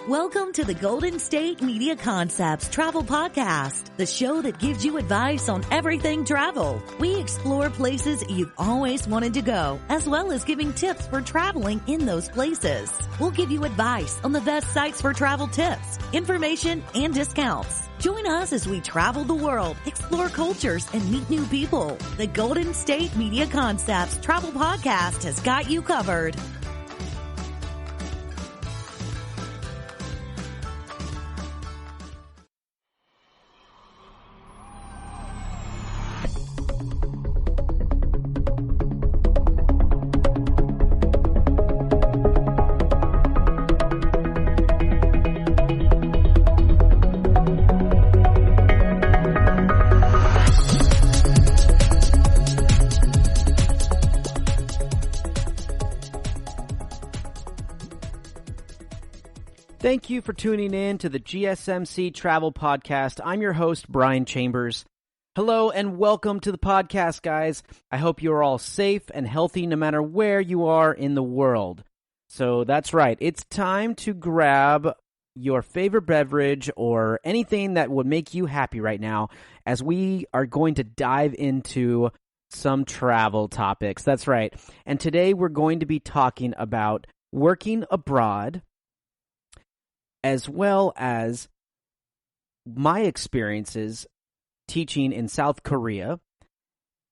Welcome to the Golden State Media Concepts Travel Podcast, the show that gives you advice on everything travel. We explore places you've always wanted to go, as well as giving tips for traveling in those places. We'll give you advice on the best sites for travel tips, information, and discounts. Join us as we travel the world, explore cultures, and meet new people. The Golden State Media Concepts Travel Podcast has got you covered. Thank you for tuning in to the GSMC Travel Podcast. I'm your host, Brian Chambers. Hello and welcome to the podcast, guys. I hope you're all safe and healthy no matter where you are in the world. So that's right. It's time to grab your favorite beverage or anything that would make you happy right now as we are going to dive into some travel topics. That's right. And today we're going to be talking about working abroad, as well as my experiences teaching in South Korea,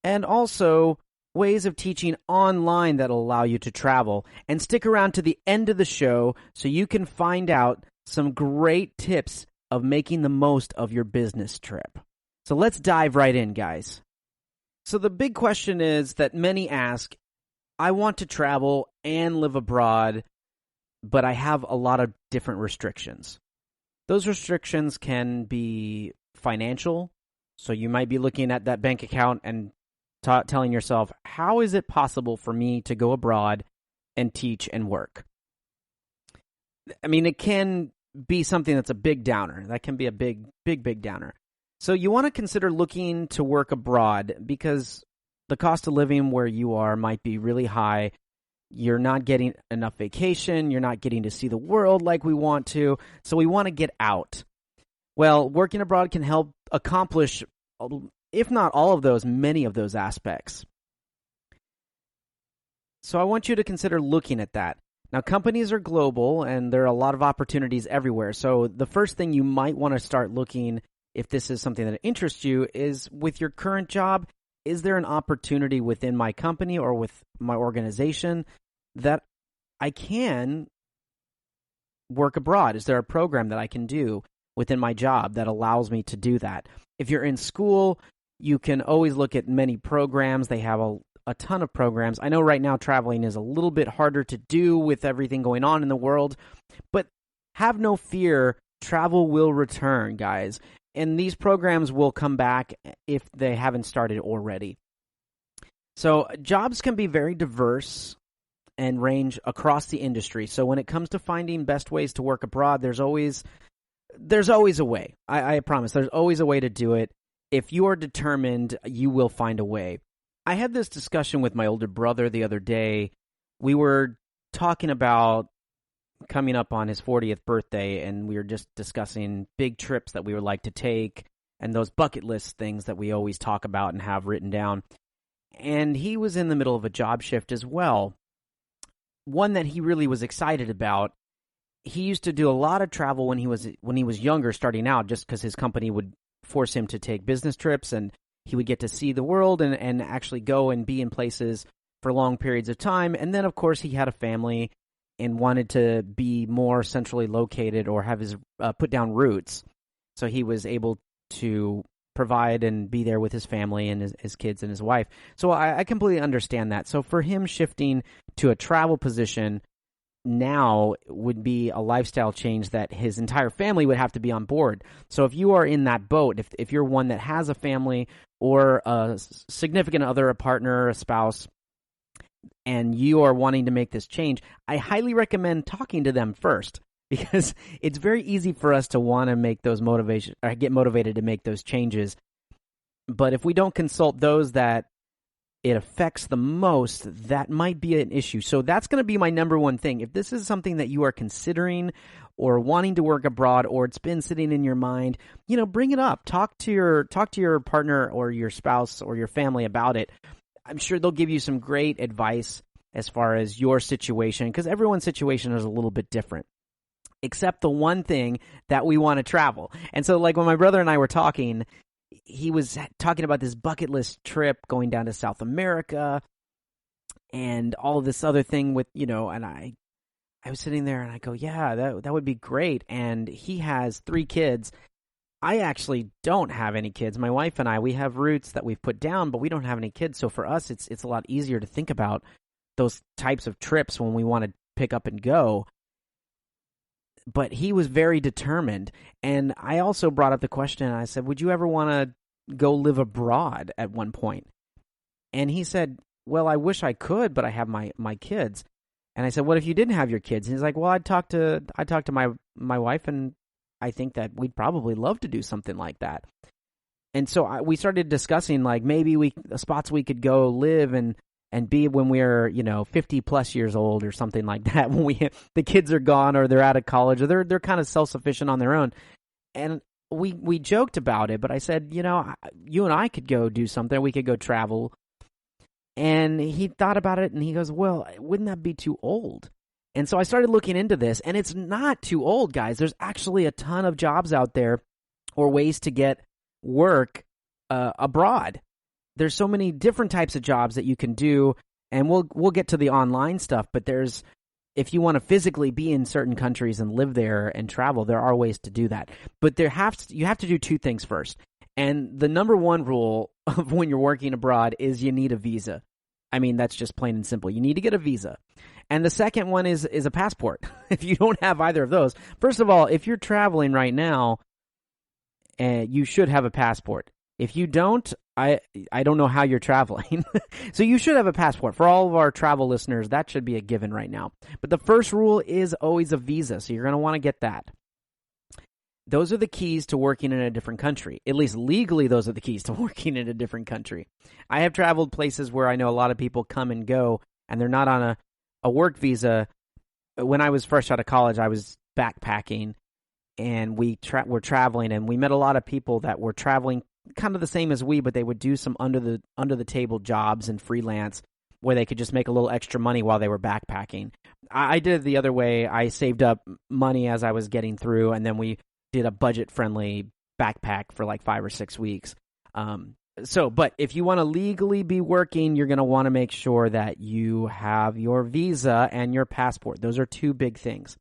and also ways of teaching online that will allow you to travel. And stick around to the end of the show so you can find out some great tips of making the most of your business trip. So let's dive right in, guys. So the big question is that many ask, I want to travel and live abroad, but I have a lot of different restrictions. Those restrictions can be financial. So you might be looking at that bank account and telling yourself, how is it possible for me to go abroad and teach and work? I mean, it can be something that's a big downer. That can be a big downer. So you want to consider looking to work abroad because the cost of living where you are might be really high. You're not getting enough vacation. You're not getting to see the world like we want to. So we want to get out. Well, working abroad can help accomplish, if not all of those, many of those aspects. So I want you to consider looking at that. Now, companies are global, and there are a lot of opportunities everywhere. So the first thing you might want to start looking, if this is something that interests you, is with your current job, is there an opportunity within my company or with my organization that I can work abroad? Is there a program that I can do within my job that allows me to do that? If you're in school, you can always look at many programs. They have a ton of programs. I know right now traveling is a little bit harder to do with everything going on in the world, but have no fear. Travel will return, guys. And these programs will come back if they haven't started already. So jobs can be very diverse and range across the industry. So when it comes to finding best ways to work abroad, there's always a way. I promise. There's always a way to do it. If you are determined, you will find a way. I had this discussion with my older brother the other day. We were talking about coming up on his 40th birthday, and we were just discussing big trips that we would like to take and those bucket list things that we always talk about and have written down. And he was in the middle of a job shift as well, one that he really was excited about. He used to do a lot of travel when he was younger, starting out, just because his company would force him to take business trips, and he would get to see the world and actually go and be in places for long periods of time. And then, of course, he had a family and wanted to be more centrally located or have his put down roots. So he was able to provide and be there with his family and his kids and his wife. So I completely understand that. So for him, shifting to a travel position now would be a lifestyle change that his entire family would have to be on board. So if you are in that boat, if you're one that has a family or a significant other, a partner, a spouse, and you are wanting to make this change, I highly recommend talking to them first, because it's very easy for us to want to make those get motivated to make those changes. But if we don't consult those that it affects the most, that might be an issue. So that's going to be my number one thing. If this is something that you are considering or wanting to work abroad, or it's been sitting in your mind, bring it up. Talk to your partner or your spouse or your family about it. I'm sure they'll give you some great advice as far as your situation, because everyone's situation is a little bit different. Except the one thing that we want to travel. And so like when my brother and I were talking, he was talking about this bucket list trip going down to South America and all of this other thing with, and I was sitting there and I go, yeah, that would be great. And he has 3 kids. I actually don't have any kids. My wife and I, we have roots that we've put down, but we don't have any kids. So for us, it's a lot easier to think about those types of trips when we want to pick up and go. But he was very determined. And I also brought up the question, I said, would you ever want to go live abroad at one point? And he said, well, I wish I could, but I have my kids. And I said, what if you didn't have your kids? And he's like, well, I'd talk to my wife, and I think that we'd probably love to do something like that. And so we started discussing like maybe the spots we could go live and be when we're 50 plus years old or something like that, when the kids are gone or they're out of college or they're kind of self-sufficient on their own. And we joked about it, but I said, you and I could go do something. We could go travel. And he thought about it and he goes, well, wouldn't that be too old? And so I started looking into this, and it's not too old, guys. There's actually a ton of jobs out there or ways to get work abroad. There's so many different types of jobs that you can do, and we'll get to the online stuff, but if you want to physically be in certain countries and live there and travel, there are ways to do that. But you have to do 2 things first. And the number one rule of when you're working abroad is you need a visa. I mean, that's just plain and simple. You need to get a visa. And the second one is a passport. If you don't have either of those, first of all, if you're traveling right now, you should have a passport. If you don't, I don't know how you're traveling. So you should have a passport. For all of our travel listeners, that should be a given right now. But the first rule is always a visa, so you're going to want to get that. Those are the keys to working in a different country. At least legally, those are the keys to working in a different country. I have traveled places where I know a lot of people come and go, and they're not on a work visa. When I was fresh out of college, I was backpacking, and we were traveling, and we met a lot of people that were traveling kind of the same as we, but they would do some under the table jobs and freelance where they could just make a little extra money while they were backpacking. I did it the other way. I saved up money as I was getting through, and then we did a budget-friendly backpack for like 5 or 6 weeks. But if you want to legally be working, you're going to want to make sure that you have your visa and your passport. Those are 2 big things.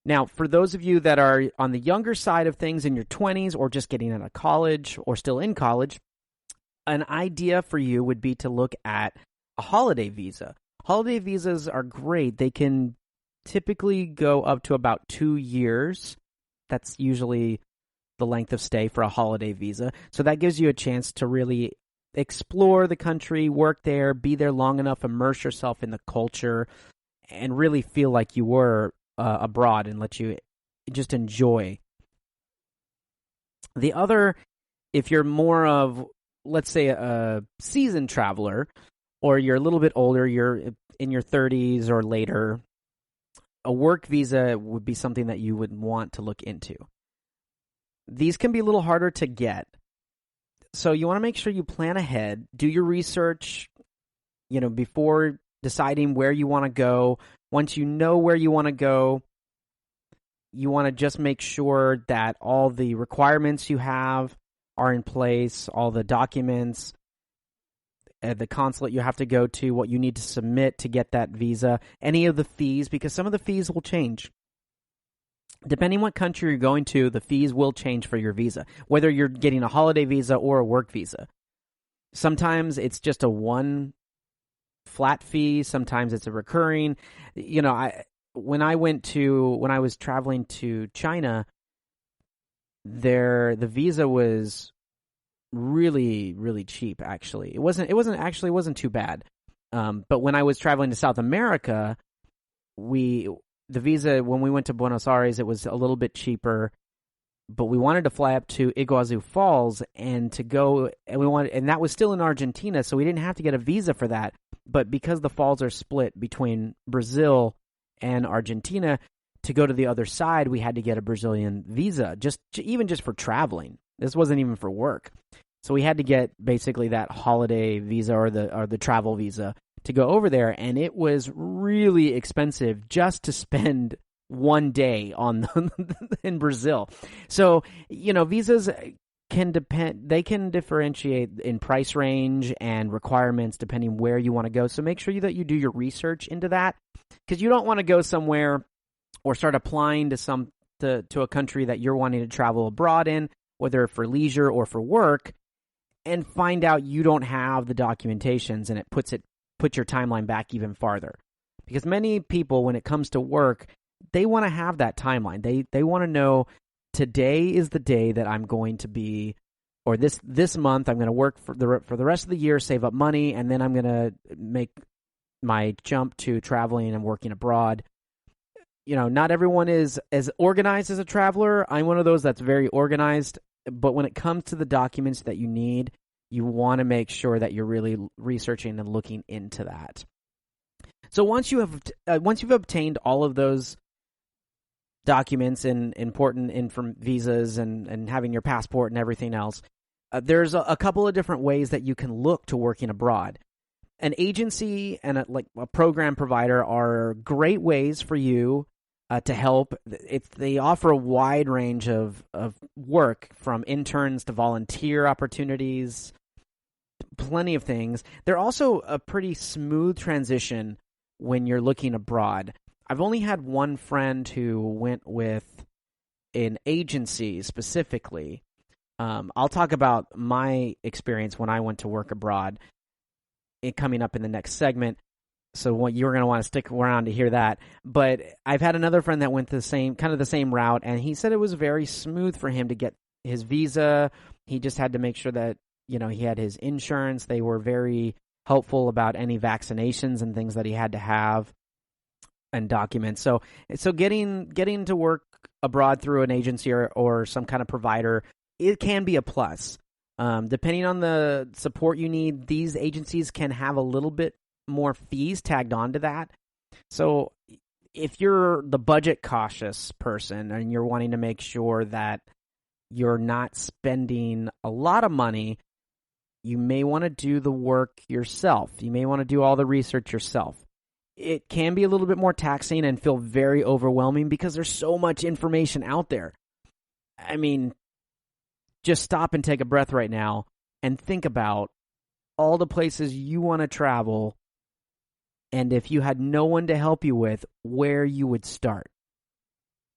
Now, for those of you that are on the younger side of things in your 20s or just getting out of college or still in college, an idea for you would be to look at a holiday visa. Holiday visas are great. They can typically go up to about 2 years. That's usually the length of stay for a holiday visa. So that gives you a chance to really explore the country, work there, be there long enough, immerse yourself in the culture, and really feel like you were abroad and let you just enjoy. The other, if you're more of, let's say, a seasoned traveler, or you're a little bit older, you're in your 30s or later, a work visa would be something that you would want to look into. These can be a little harder to get. So you want to make sure you plan ahead, do your research, before deciding where you want to go. Once you know where you want to go, you want to just make sure that all the requirements you have are in place, all the documents, the consulate you have to go to, what you need to submit to get that visa, any of the fees, because some of the fees will change. Depending what country you're going to, the fees will change for your visa, whether you're getting a holiday visa or a work visa. Sometimes it's just a one flat fee. Sometimes it's a recurring. When I was traveling to China, the visa was really, really cheap. Actually, it wasn't too bad. But when I was traveling to South America, the visa, when we went to Buenos Aires, it was a little bit cheaper. but we wanted to fly up to Iguazu Falls and to go, and that was still in Argentina, so we didn't have to get a visa for that. But because the falls are split between Brazil and Argentina, to go to the other side, we had to get a Brazilian visa, even just for traveling. This wasn't even for work. So we had to get basically that holiday visa or the travel visa to go over there, and it was really expensive just to spend one day in Brazil. So, visas can differentiate in price range and requirements depending where you want to go. So make sure that you do your research into that, because you don't want to go somewhere or start applying to a country that you're wanting to travel abroad in, whether for leisure or for work, and find out you don't have the documentations, and it puts your timeline back even farther. Because many people, when it comes to work, they want to have that timeline. They want to know, today is the day that I'm going to be, or this month I'm going to work for the rest of the year, save up money, and then I'm going to make my jump to traveling and working abroad. Not everyone is as organized as a traveler. I'm one of those that's very organized, but when it comes to the documents that you need, you want to make sure that you're really researching and looking into that. So once you've obtained all of those documents and important visas and having your passport and everything else, there's a couple of different ways that you can look to working abroad. An agency and a program provider are great ways for you to help. They offer a wide range of work, from interns to volunteer opportunities, plenty of things. They're also a pretty smooth transition when you're looking abroad. I've only had one friend who went with an agency specifically. I'll talk about my experience when I went to work abroad coming up in the next segment. So you're going to want to stick around to hear that. But I've had another friend that went the same route, and he said it was very smooth for him to get his visa. He just had to make sure that, he had his insurance. They were very helpful about any vaccinations and things that he had to have and documents. So getting to work abroad through an agency or some kind of provider, it can be a plus. Depending on the support you need, these agencies can have a little bit more fees tagged onto that. So if you're the budget cautious person and you're wanting to make sure that you're not spending a lot of money, you may want to do the work yourself. You may want to do all the research yourself. It can be a little bit more taxing and feel very overwhelming because there's so much information out there. I mean, just stop and take a breath right now and think about all the places you want to travel, and if you had no one to help you with, where you would start.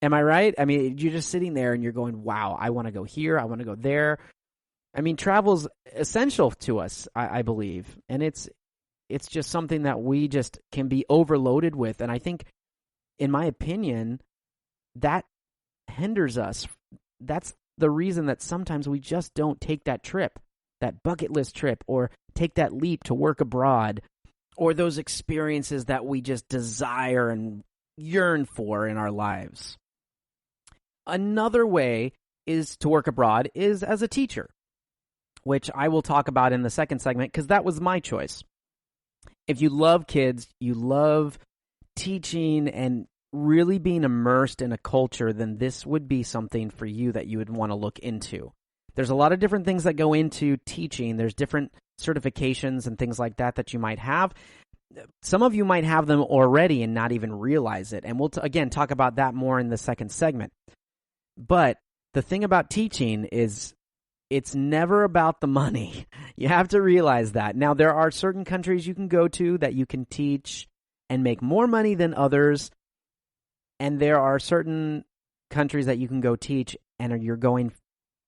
Am I right? I mean, you're just sitting there and you're going, wow, I want to go here, I want to go there. I mean, travel's essential to us, I believe, and it's just something that we just can be overloaded with, and I think, in my opinion, that hinders us. That's the reason that sometimes we just don't take that trip, that bucket list trip, or take that leap to work abroad, or those experiences that we just desire and yearn for in our lives. Another way is to work abroad is as a teacher, which I will talk about in the second segment because that was my choice. If you love kids, you love teaching and really being immersed in a culture, then this would be something for you that you would want to look into. There's a lot of different things that go into teaching. There's different certifications and things like that you might have. Some of you might have them already and not even realize it. And we'll, again, talk about that more in the second segment. But the thing about teaching is it's never about the money. You have to realize that. Now, there are certain countries you can go to that you can teach and make more money than others. And there are certain countries that you can go teach and you're going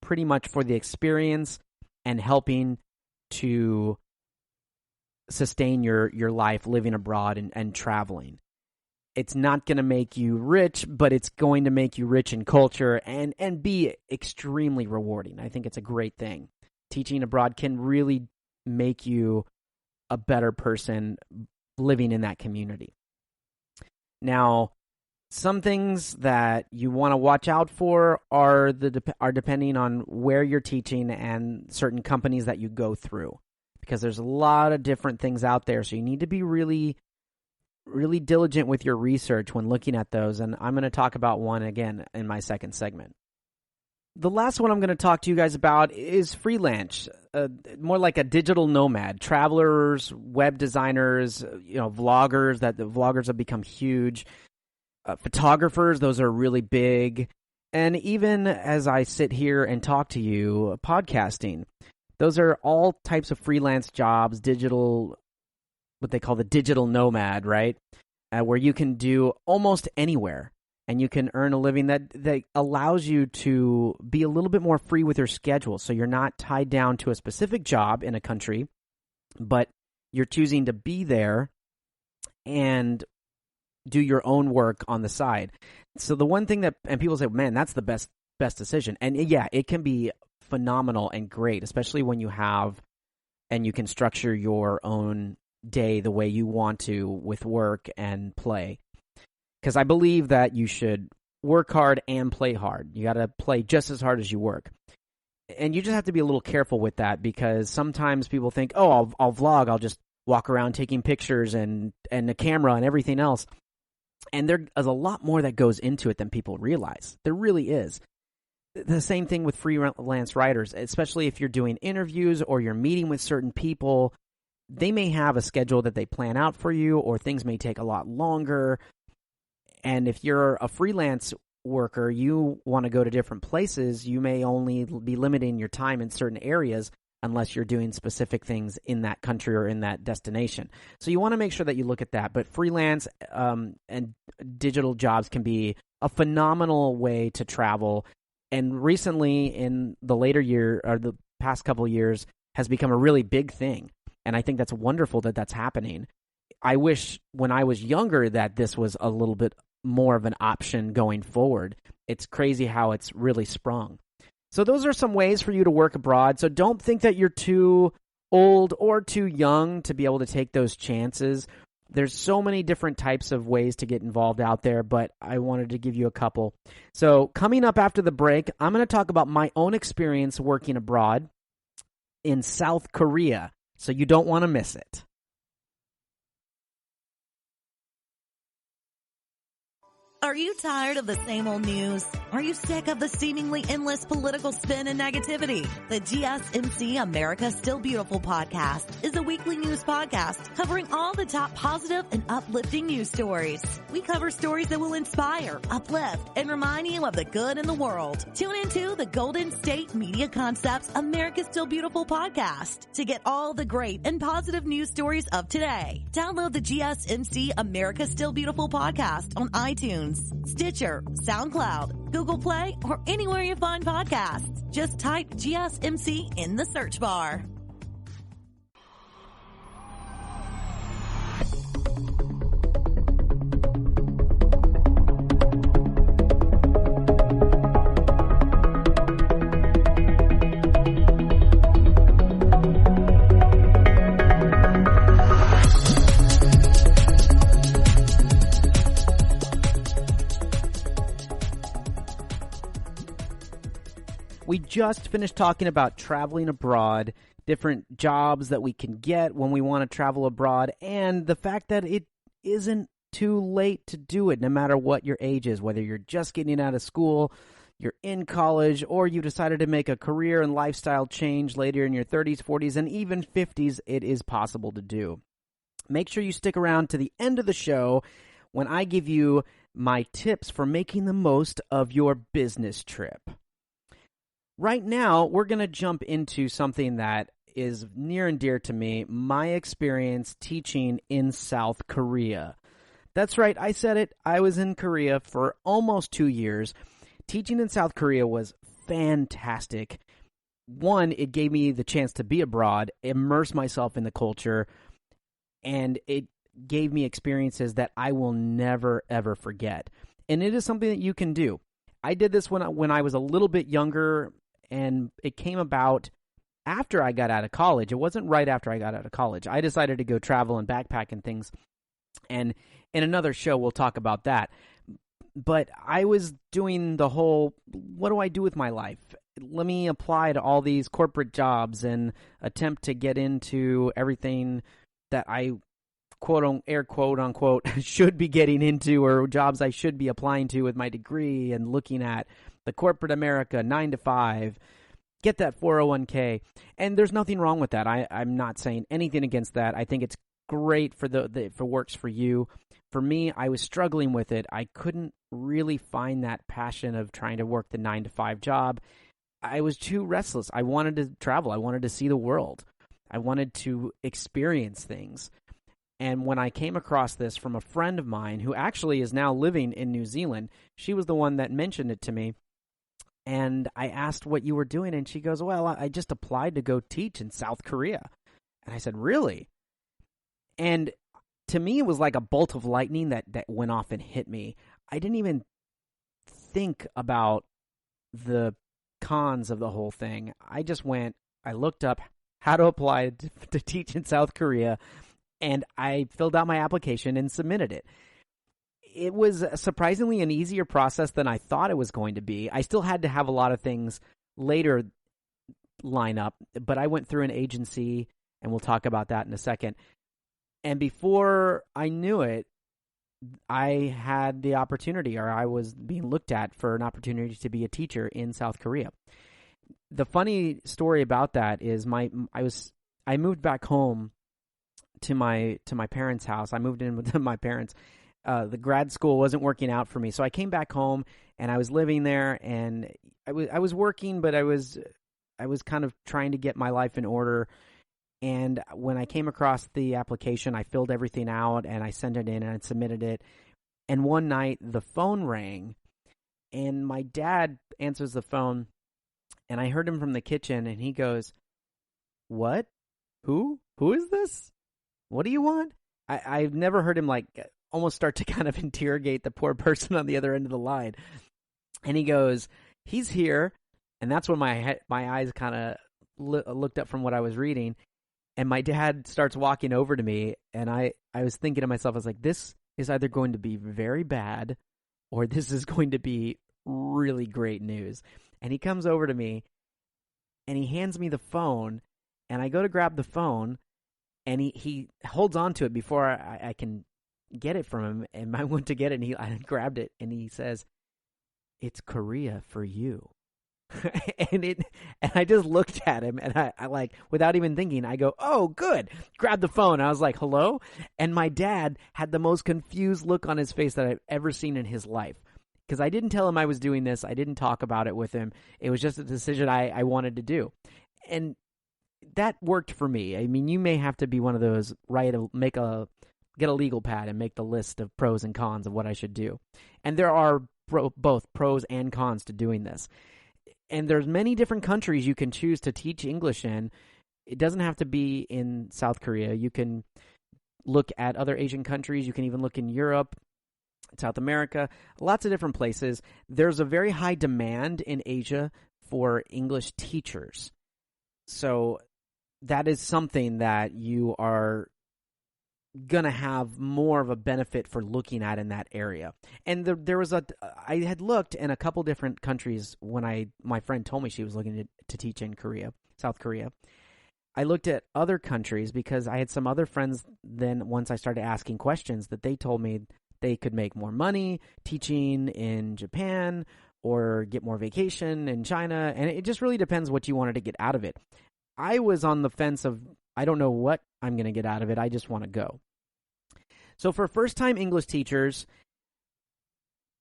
pretty much for the experience and helping to sustain your life living abroad and traveling. It's not going to make you rich, but it's going to make you rich in culture and be extremely rewarding. I think it's a great thing. Teaching abroad can really make you a better person living in that community. Now, Some things that you want to watch out for are depending on where you're teaching and certain companies that you go through, because there's a lot of different things out there. So you need to be really, really diligent with your research when looking at those. And I'm going to talk about one again in my second segment. The last one I'm going to talk to you guys about is freelance, more like a digital nomad. Travelers, web designers, vloggers. The vloggers have become huge. Photographers, those are really big. And even as I sit here and talk to you, podcasting, those are all types of freelance jobs, digital, what they call the digital nomad, right? Where you can do almost anywhere and you can earn a living that allows you to be a little bit more free with your schedule. So you're not tied down to a specific job in a country, but you're choosing to be there and do your own work on the side. So the one thing and people say, man, that's the best decision. And yeah, it can be phenomenal and great, especially when you have and you can structure your own day the way you want to with work and play. Because I believe that you should work hard and play hard. You got to play just as hard as you work. And you just have to be a little careful with that, because sometimes people think, oh, I'll vlog. I'll just walk around taking pictures and the camera and everything else. And there is a lot more that goes into it than people realize. There really is. The same thing with freelance writers, especially if you're doing interviews or you're meeting with certain people. They may have a schedule that they plan out for you, or things may take a lot longer. And if you're a freelance worker, you want to go to different places, you may only be limiting your time in certain areas unless you're doing specific things in that country or in that destination. So you want to make sure that you look at that. But freelance and digital jobs can be a phenomenal way to travel. And recently, in the later year, or the past couple of years, has become a really big thing. And I think that's wonderful that that's happening. I wish when I was younger that this was a little bit more of an option going forward. It's crazy how it's really sprung. So those are some ways for you to work abroad. So don't think that you're too old or too young to be able to take those chances. There's so many different types of ways to get involved out there, but I wanted to give you a couple. So coming up after the break, I'm going to talk about my own experience working abroad in South Korea. So you don't want to miss it. Are you tired of the same old news? Are you sick of the seemingly endless political spin and negativity? The GSMC America Still Beautiful podcast is a weekly news podcast covering all the top positive and uplifting news stories. We cover stories that will inspire, uplift, and remind you of the good in the world. Tune into the Golden State Media Concepts America Still Beautiful podcast to get all the great and positive news stories of today. Download the GSMC America Still Beautiful podcast on iTunes, Stitcher, SoundCloud, Google Play, or anywhere you find podcasts. Just type GSMC in the search bar. We just finished talking about traveling abroad, different jobs that we can get when we want to travel abroad, and the fact that it isn't too late to do it, no matter what your age is, whether you're just getting out of school, you're in college, or you decided to make a career and lifestyle change later in your 30s, 40s, and even 50s, it is possible to do. Make sure you stick around to the end of the show when I give you my tips for making the most of your business trip. Right now, we're going to jump into something that is near and dear to me, my experience teaching in South Korea. That's right, I said it. I was in Korea for almost 2 years. Teaching in South Korea was fantastic. One, it gave me the chance to be abroad, immerse myself in the culture, and it gave me experiences that I will never, ever forget. And it is something that you can do. I did this when I was a little bit younger, and it came about after I got out of college. It wasn't right after I got out of college. I decided to go travel and backpack and things, and in another show we'll talk about that. But I was doing the whole, what do I do with my life? Let me apply to all these corporate jobs and attempt to get into everything that I quote unquote should be getting into, or jobs I should be applying to with my degree, and looking at the corporate America 9 to 5, get that 401k. And there's nothing wrong with that. I'm not saying anything against that. I think it's great for if it works for you. For me, I was struggling with it. I couldn't really find that passion of trying to work the 9 to 5 job. I was too restless. I wanted to travel. I wanted to see the world. I wanted to experience things. And when I came across this from a friend of mine who actually is now living in New Zealand, she was the one that mentioned it to me. And I asked what you were doing, and she goes, well, I just applied to go teach in South Korea. And I said, really? And to me, it was like a bolt of lightning that went off and hit me. I didn't even think about the cons of the whole thing. I looked up how to apply to teach in South Korea, and I filled out my application and submitted it. It was surprisingly an easier process than I thought it was going to be. I still had to have a lot of things later line up, but I went through an agency, and we'll talk about that in a second. And before I knew it, I had the opportunity, or I was being looked at for an opportunity to be a teacher in South Korea. The funny story about that is I moved back home to my parents' house. I moved in with my parents. The grad school wasn't working out for me, so I came back home, and I was living there, and I was working, but I was kind of trying to get my life in order. And when I came across the application, I filled everything out, and I sent it in, and I submitted it. And one night, the phone rang, and my dad answers the phone, and I heard him from the kitchen, and he goes, "What? Who is this? What do you want?" I've never heard him almost start to kind of interrogate the poor person on the other end of the line. And he goes, "He's here." And that's when my eyes kind of looked up from what I was reading. And my dad starts walking over to me, and I was thinking to myself, I was like, this is either going to be very bad, or this is going to be really great news. And he comes over to me, and he hands me the phone, and I go to grab the phone, and he holds on to it before I can get it from him. And I went to get it, and I grabbed it, and he says, "It's Korea for you." and I just looked at him, and I without even thinking, I go, "Oh, good." Grab the phone. I was like, "Hello?" And my dad had the most confused look on his face that I've ever seen in his life, because I didn't tell him I was doing this. I didn't talk about it with him. It was just a decision I wanted to do. And that worked for me. I mean, you may have to be one of those, right, get a legal pad and make the list of pros and cons of what I should do. And there are both pros and cons to doing this. And there's many different countries you can choose to teach English in. It doesn't have to be in South Korea. You can look at other Asian countries. You can even look in Europe, South America, lots of different places. There's a very high demand in Asia for English teachers. So that is something that you are going to have more of a benefit for looking at in that area. And there was I had looked in a couple different countries when my friend told me she was looking to teach in South Korea. I looked at other countries because I had some other friends then, once I started asking questions, that they told me they could make more money teaching in Japan or get more vacation in China. And it just really depends what you wanted to get out of it. I was on the fence of, I don't know what I'm going to get out of it. I just want to go. So for first-time English teachers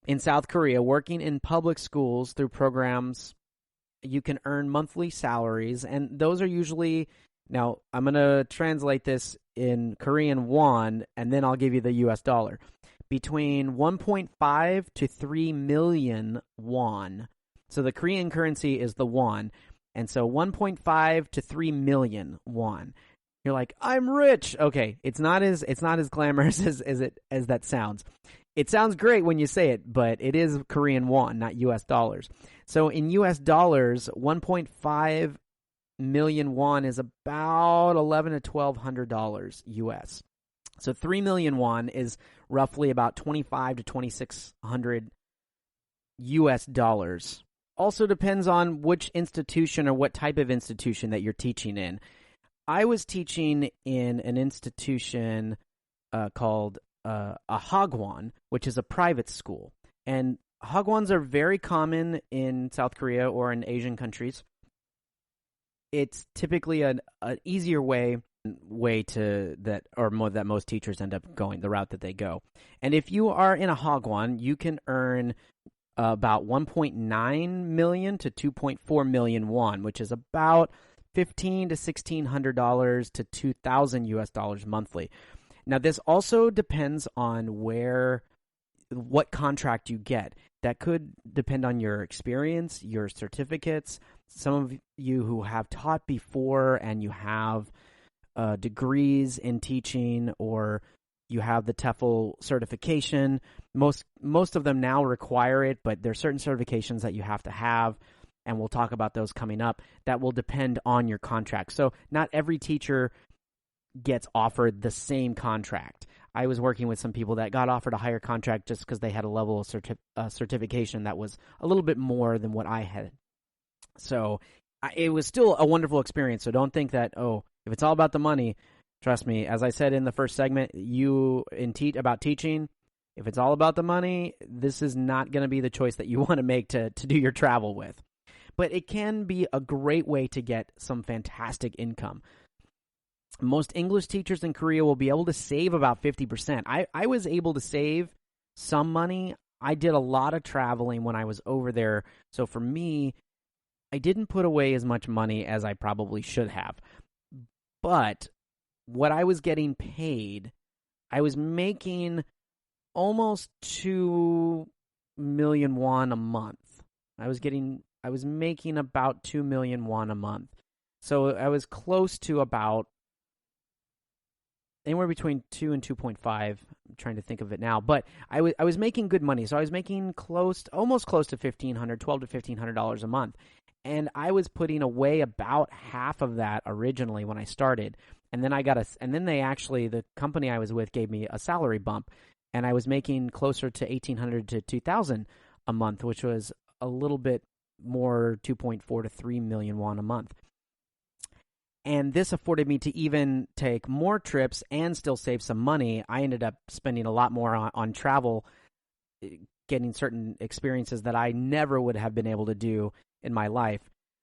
in South Korea working in public schools through programs, you can earn monthly salaries. And those are usually, now I'm going to translate this in Korean won, and then I'll give you the US dollar. Between 1.5 to 3 million won. So the Korean currency is the won. And so 1.5 to 3 million won. You're like, "I'm rich." Okay, it's not as glamorous as that sounds. It sounds great when you say it, but it is Korean won, not US dollars. So in US dollars, 1.5 million won is about $1,100 to $1,200 US. So 3 million won is roughly about $2,500 to $2,600 US dollars. Also depends on which institution or what type of institution that you're teaching in. I was teaching in an institution called a Hagwon, which is a private school. And Hagwons are very common in South Korea or in Asian countries. It's typically an easier way to that most teachers end up going, the route that they go. And if you are in a Hagwon, you can earn about 1.9 million to 2.4 million won, which is about $1,500 to $1,600 to $2,000 US dollars monthly. Now, this also depends on what contract you get. That could depend on your experience, your certificates. Some of you who have taught before and you have degrees in teaching, or you have the Tefl certification. Most of them now require it, but there are certain certifications that you have to have, and we'll talk about those coming up. That will depend on your contract. So not every teacher gets offered the same contract. I was working with some people that got offered a higher contract just because they had a level of certification that was a little bit more than what I had. So it was still a wonderful experience. So don't think that, if it's all about the money, trust me, as I said in the first segment, about teaching, if it's all about the money, this is not going to be the choice that you want to make to do your travel with. But it can be a great way to get some fantastic income. Most English teachers in Korea will be able to save about 50%. I was able to save some money. I did a lot of traveling when I was over there. So for me, I didn't put away as much money as I probably should have. But what I was getting paid, I was making almost 2 million won a month. I was making about 2 million won a month. So I was close to about anywhere between 2 and 2.5. I'm trying to think of it now, but I was making good money. So I was making almost close to $1,500, $1,200 to $1,500 a month. And I was putting away about half of that originally when I started. And then the company I was with gave me a salary bump, and I was making closer to $1,800 to $2,000 a month, which was a little bit more, 2.4 to 3 million won a month. And this afforded me to even take more trips and still save some money. I ended up spending a lot more on travel, getting certain experiences that I never would have been able to do in my life,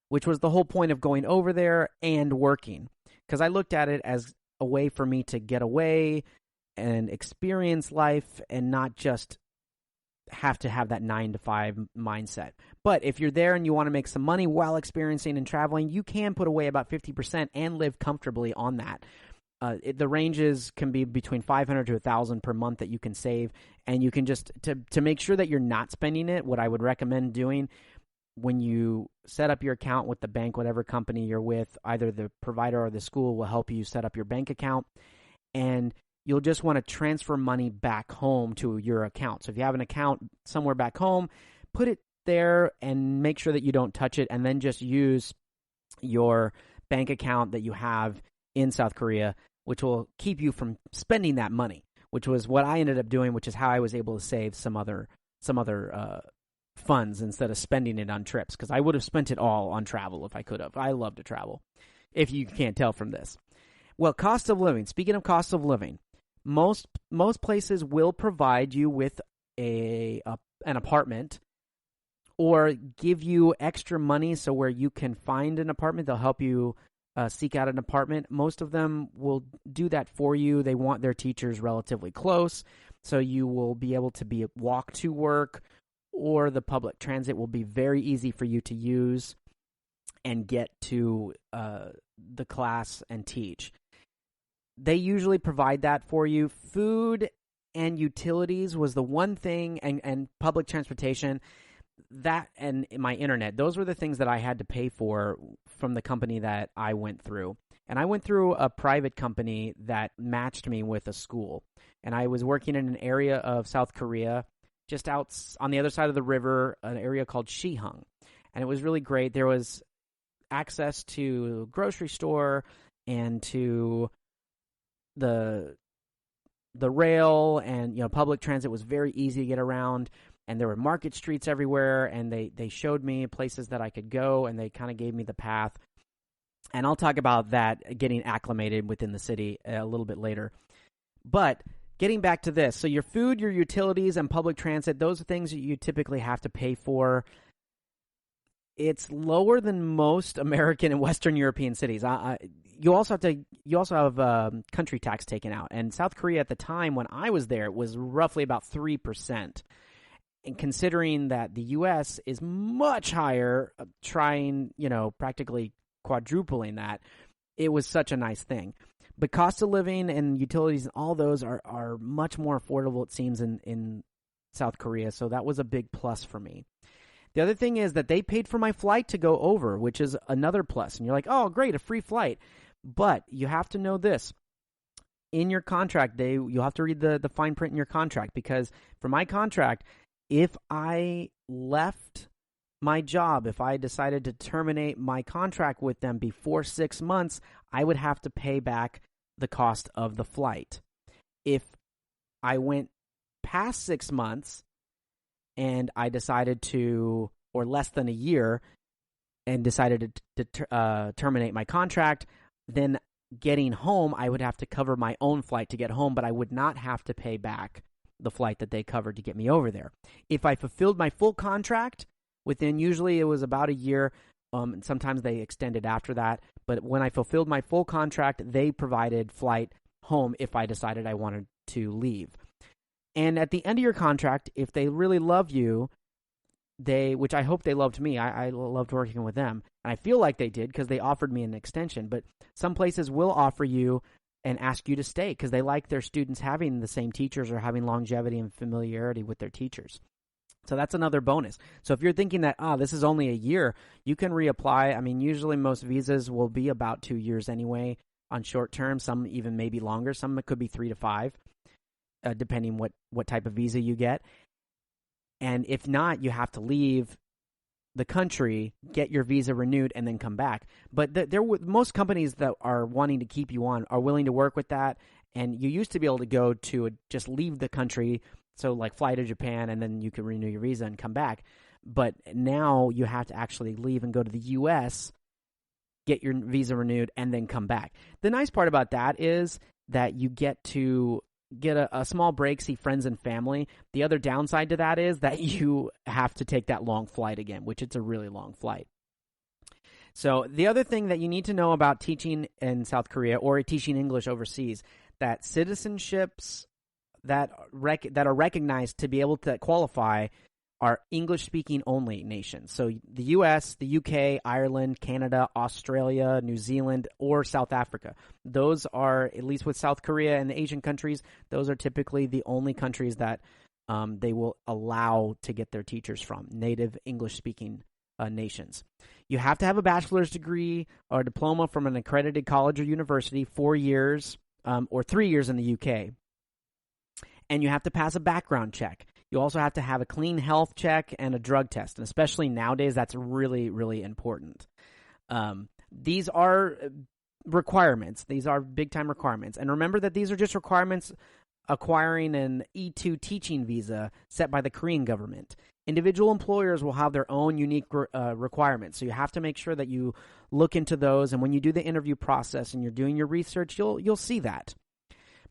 which was the whole point of going over there and working. Because I looked at it as a way for me to get away and experience life and not just have to have that 9 to 5 mindset. But if you're there and you want to make some money while experiencing and traveling, you can put away about 50% and live comfortably on that. The ranges can be between 500 to 1,000 per month that you can save, and you can just to make sure that you're not spending it. What I would recommend doing when you set up your account with the bank, whatever company you're with, either the provider or the school will help you set up your bank account, and you'll just want to transfer money back home to your account. So if you have an account somewhere back home, put it there and make sure that you don't touch it, and then just use your bank account that you have in South Korea, which will keep you from spending that money, which was what I ended up doing, which is how I was able to save some other funds instead of spending it on trips, because I would have spent it all on travel if I could have. I love to travel, if you can't tell from this. Well, cost of living. Speaking of cost of living, most places will provide you with an apartment or give you extra money so where you can find an apartment. They'll help you seek out an apartment. Most of them will do that for you. They want their teachers relatively close, so you will be able to walk to work, or the public transit will be very easy for you to use and get to the class and teach. They usually provide that for you. Food and utilities was the one thing, and public transportation, that and my internet, those were the things that I had to pay for from the company that I went through. And I went through a private company that matched me with a school. And I was working in an area of South Korea, just out on the other side of the river, an area called Shihung. And it was really great. There was access to grocery store and to the the rail and, public transit was very easy to get around, and there were market streets everywhere, and they showed me places that I could go, and they kind of gave me the path. And I'll talk about that, getting acclimated within the city, a little bit later. But getting back to this, so your food, your utilities, and public transit, those are things that you typically have to pay for. It's lower than most American and Western European cities. You also have country tax taken out. And South Korea at the time when I was there, it was roughly about 3%. And considering that the U.S. is much higher, trying, practically quadrupling that, it was such a nice thing. But cost of living and utilities and all those are much more affordable, it seems, in South Korea. So that was a big plus for me. The other thing is that they paid for my flight to go over, which is another plus. And you're like, oh, great, a free flight. But you have to know this. In your contract, you'll have to read the fine print in your contract, because for my contract, if I left my job, if I decided to terminate my contract with them before 6 months, I would have to pay back the cost of the flight. If I went past 6 months and I decided to, or less than a year, and decided to terminate my contract, then getting home, I would have to cover my own flight to get home, but I would not have to pay back the flight that they covered to get me over there. If I fulfilled my full contract, usually it was about a year, and sometimes they extended after that. But when I fulfilled my full contract, they provided flight home if I decided I wanted to leave. And at the end of your contract, if they really love you, which I hope they loved me, I loved working with them, and I feel like they did because they offered me an extension. But some places will offer you and ask you to stay because they like their students having the same teachers or having longevity and familiarity with their teachers. So that's another bonus. So if you're thinking that, this is only a year, you can reapply. I mean, usually most visas will be about 2 years anyway on short term. Some even maybe longer. Some it could be 3 to 5, depending what type of visa you get. And if not, you have to leave the country, get your visa renewed, and then come back. But most companies that are wanting to keep you on are willing to work with that. And you used to be able to go to just leave the country, so like fly to Japan, and then you can renew your visa and come back. But now you have to actually leave and go to the U.S., get your visa renewed, and then come back. The nice part about that is that you get to get a small break, see friends and family. The other downside to that is that you have to take that long flight again, which it's a really long flight. So the other thing that you need to know about teaching in South Korea or teaching English overseas, that citizenships that are recognized to be able to qualify are English-speaking only nations. So the U.S., the U.K., Ireland, Canada, Australia, New Zealand, or South Africa. Those are, at least with South Korea and the Asian countries, those are typically the only countries that they will allow to get their teachers from, native English-speaking nations. You have to have a bachelor's degree or diploma from an accredited college or university, 4 years, or 3 years in the U.K., and you have to pass a background check. You also have to have a clean health check and a drug test. And especially nowadays, that's really, really important. These are requirements. These are big-time requirements. And remember that these are just requirements acquiring an E2 teaching visa set by the Korean government. Individual employers will have their own unique requirements. So you have to make sure that you look into those. And when you do the interview process and you're doing your research, you'll see that.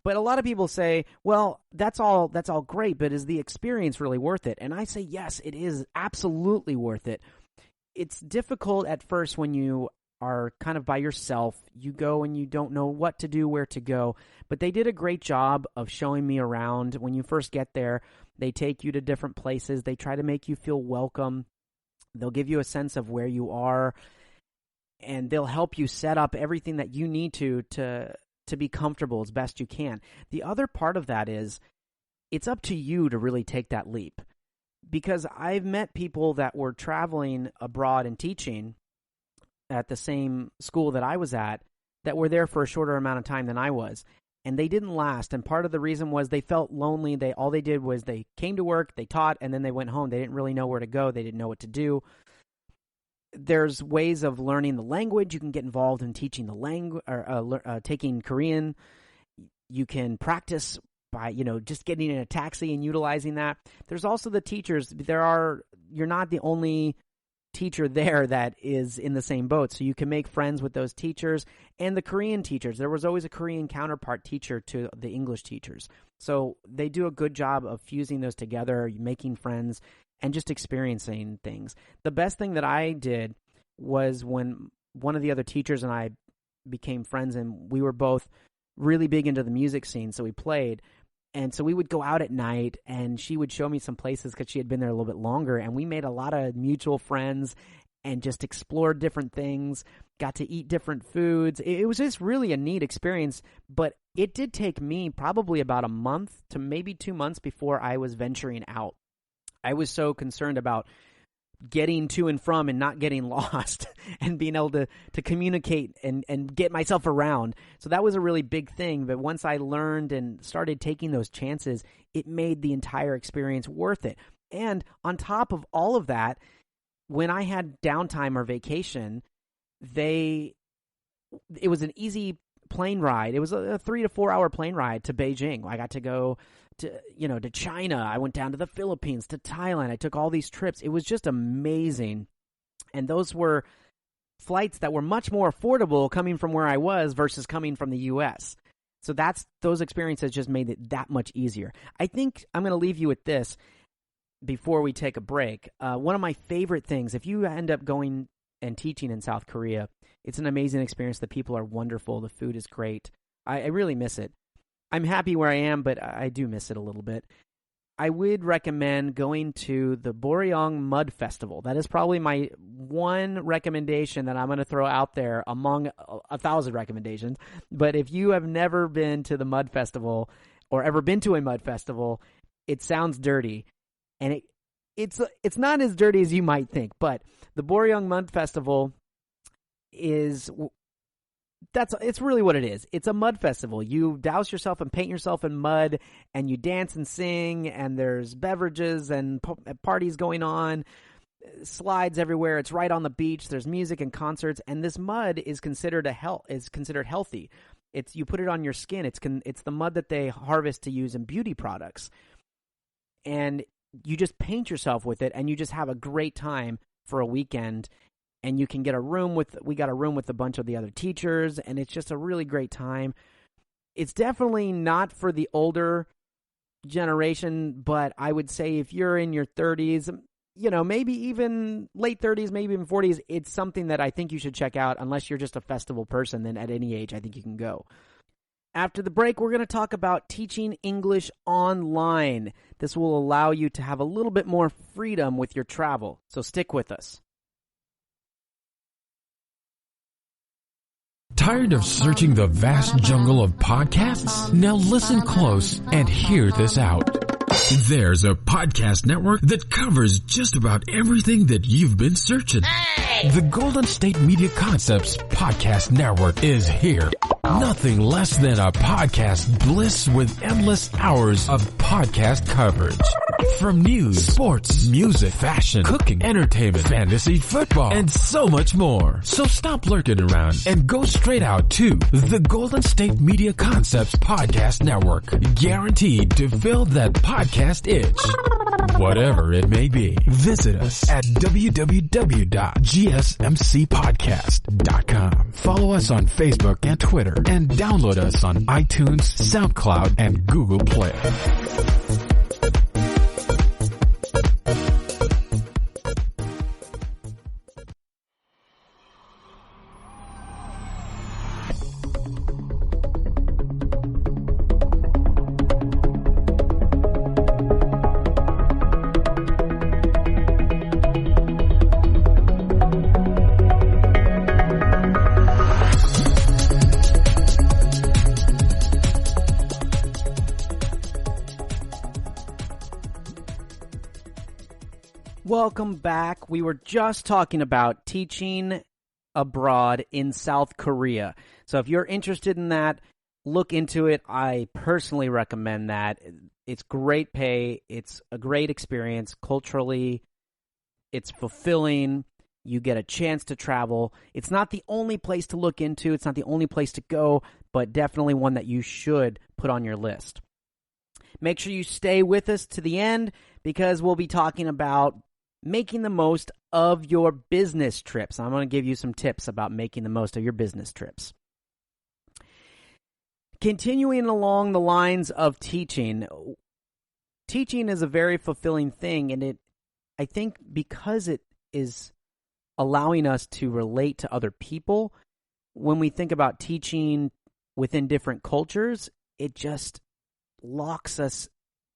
But a lot of people say, well, that's all great, but is the experience really worth it? And I say, yes, it is absolutely worth it. It's difficult at first when you are kind of by yourself. You go and you don't know what to do, where to go. But they did a great job of showing me around. When you first get there, they take you to different places. They try to make you feel welcome. They'll give you a sense of where you are, and they'll help you set up everything that you need to be comfortable as best you can. The other part of that is it's up to you to really take that leap, because I've met people that were traveling abroad and teaching at the same school that I was at that were there for a shorter amount of time than I was, and they didn't last. And part of the reason was they felt lonely. All they did was they came to work, they taught, and then they went home. They didn't really know where to go. They didn't know what to do. There's ways of learning the language. You can get involved in teaching the language or taking Korean. You can practice by, just getting in a taxi and utilizing that. There's also the teachers. You're not the only teacher there that is in the same boat. So you can make friends with those teachers and the Korean teachers. There was always a Korean counterpart teacher to the English teachers. So they do a good job of fusing those together, making friends, and just experiencing things. The best thing that I did was when one of the other teachers and I became friends, and we were both really big into the music scene, so we played. And so we would go out at night, and she would show me some places because she had been there a little bit longer, and we made a lot of mutual friends and just explored different things, got to eat different foods. It was just really a neat experience, but it did take me probably about a month to maybe 2 months before I was venturing out. I was so concerned about getting to and from and not getting lost and being able to communicate and get myself around. So that was a really big thing. But once I learned and started taking those chances, it made the entire experience worth it. And on top of all of that, when I had downtime or vacation, it was an easy plane ride. It was a 3 to 4 hour plane ride to Beijing. I got to go to China. I went down to the Philippines, to Thailand. I took all these trips. It was just amazing. And those were flights that were much more affordable coming from where I was versus coming from the U.S. So those experiences just made it that much easier. I think I'm going to leave you with this before we take a break. One of my favorite things, if you end up going and teaching in South Korea, it's an amazing experience. The people are wonderful. The food is great. I really miss it. I'm happy where I am, but I do miss it a little bit. I would recommend going to the Boryong Mud Festival. That is probably my one recommendation that I'm going to throw out there among 1,000 recommendations. But if you have never been to the Mud Festival or ever been to a Mud Festival, it sounds dirty. And it's not as dirty as you might think. But the Boryong Mud Festival it's really what it is. It's a mud festival. You douse yourself and paint yourself in mud, and you dance and sing, and there's beverages and parties going on, slides everywhere. It's right on the beach. There's music and concerts, and this mud is considered healthy. You put it on your skin. It's the mud that they harvest to use in beauty products, and you just paint yourself with it, and you just have a great time for a weekend. And you can get we got a room with a bunch of the other teachers, and it's just a really great time. It's definitely not for the older generation, but I would say if you're in your 30s, maybe even late 30s, maybe even 40s, it's something that I think you should check out. Unless you're just a festival person, then at any age, I think you can go. After the break, we're going to talk about teaching English online. This will allow you to have a little bit more freedom with your travel, so stick with us. Tired of searching the vast jungle of podcasts? Now listen close and hear this out. There's a podcast network that covers just about everything that you've been searching. Hey! The Golden State Media Concepts Podcast Network is here. Nothing less than a podcast bliss with endless hours of podcast coverage. From news, sports, music, fashion, cooking, entertainment, fantasy, football, and so much more. So stop lurking around and go straight out to the Golden State Media Concepts Podcast Network. Guaranteed to fill that podcast itch. Whatever it may be. Visit us at www.gsmcpodcast.com. Follow us on Facebook and Twitter, and download us on iTunes, SoundCloud, and Google Play. Welcome back. We were just talking about teaching abroad in South Korea. So if you're interested in that, look into it. I personally recommend that. It's great pay. It's a great experience. Culturally, it's fulfilling. You get a chance to travel. It's not the only place to look into. It's not the only place to go, but definitely one that you should put on your list. Make sure you stay with us to the end because we'll be talking about making the most of your business trips. I'm going to give you some tips about making the most of your business trips. Continuing along the lines of teaching is a very fulfilling thing, and I think because it is allowing us to relate to other people, when we think about teaching within different cultures, it just locks us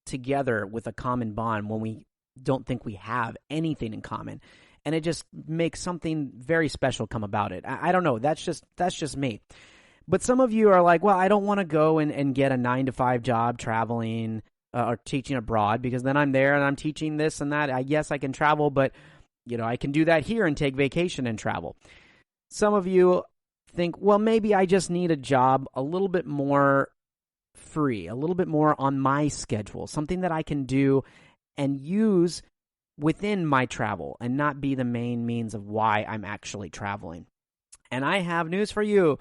together with a common bond when we don't think we have anything in common. And it just makes something very special come about it. I don't know. That's just me. But some of you are like, well, I don't want to go and get a 9-to-5 job traveling or teaching abroad, because then I'm there and I'm teaching this and that. Yes, I can travel, but I can do that here and take vacation and travel. Some of you think, well, maybe I just need a job a little bit more free, a little bit more on my schedule, something that I can do and use within my travel and not be the main means of why I'm actually traveling. And I have news for you.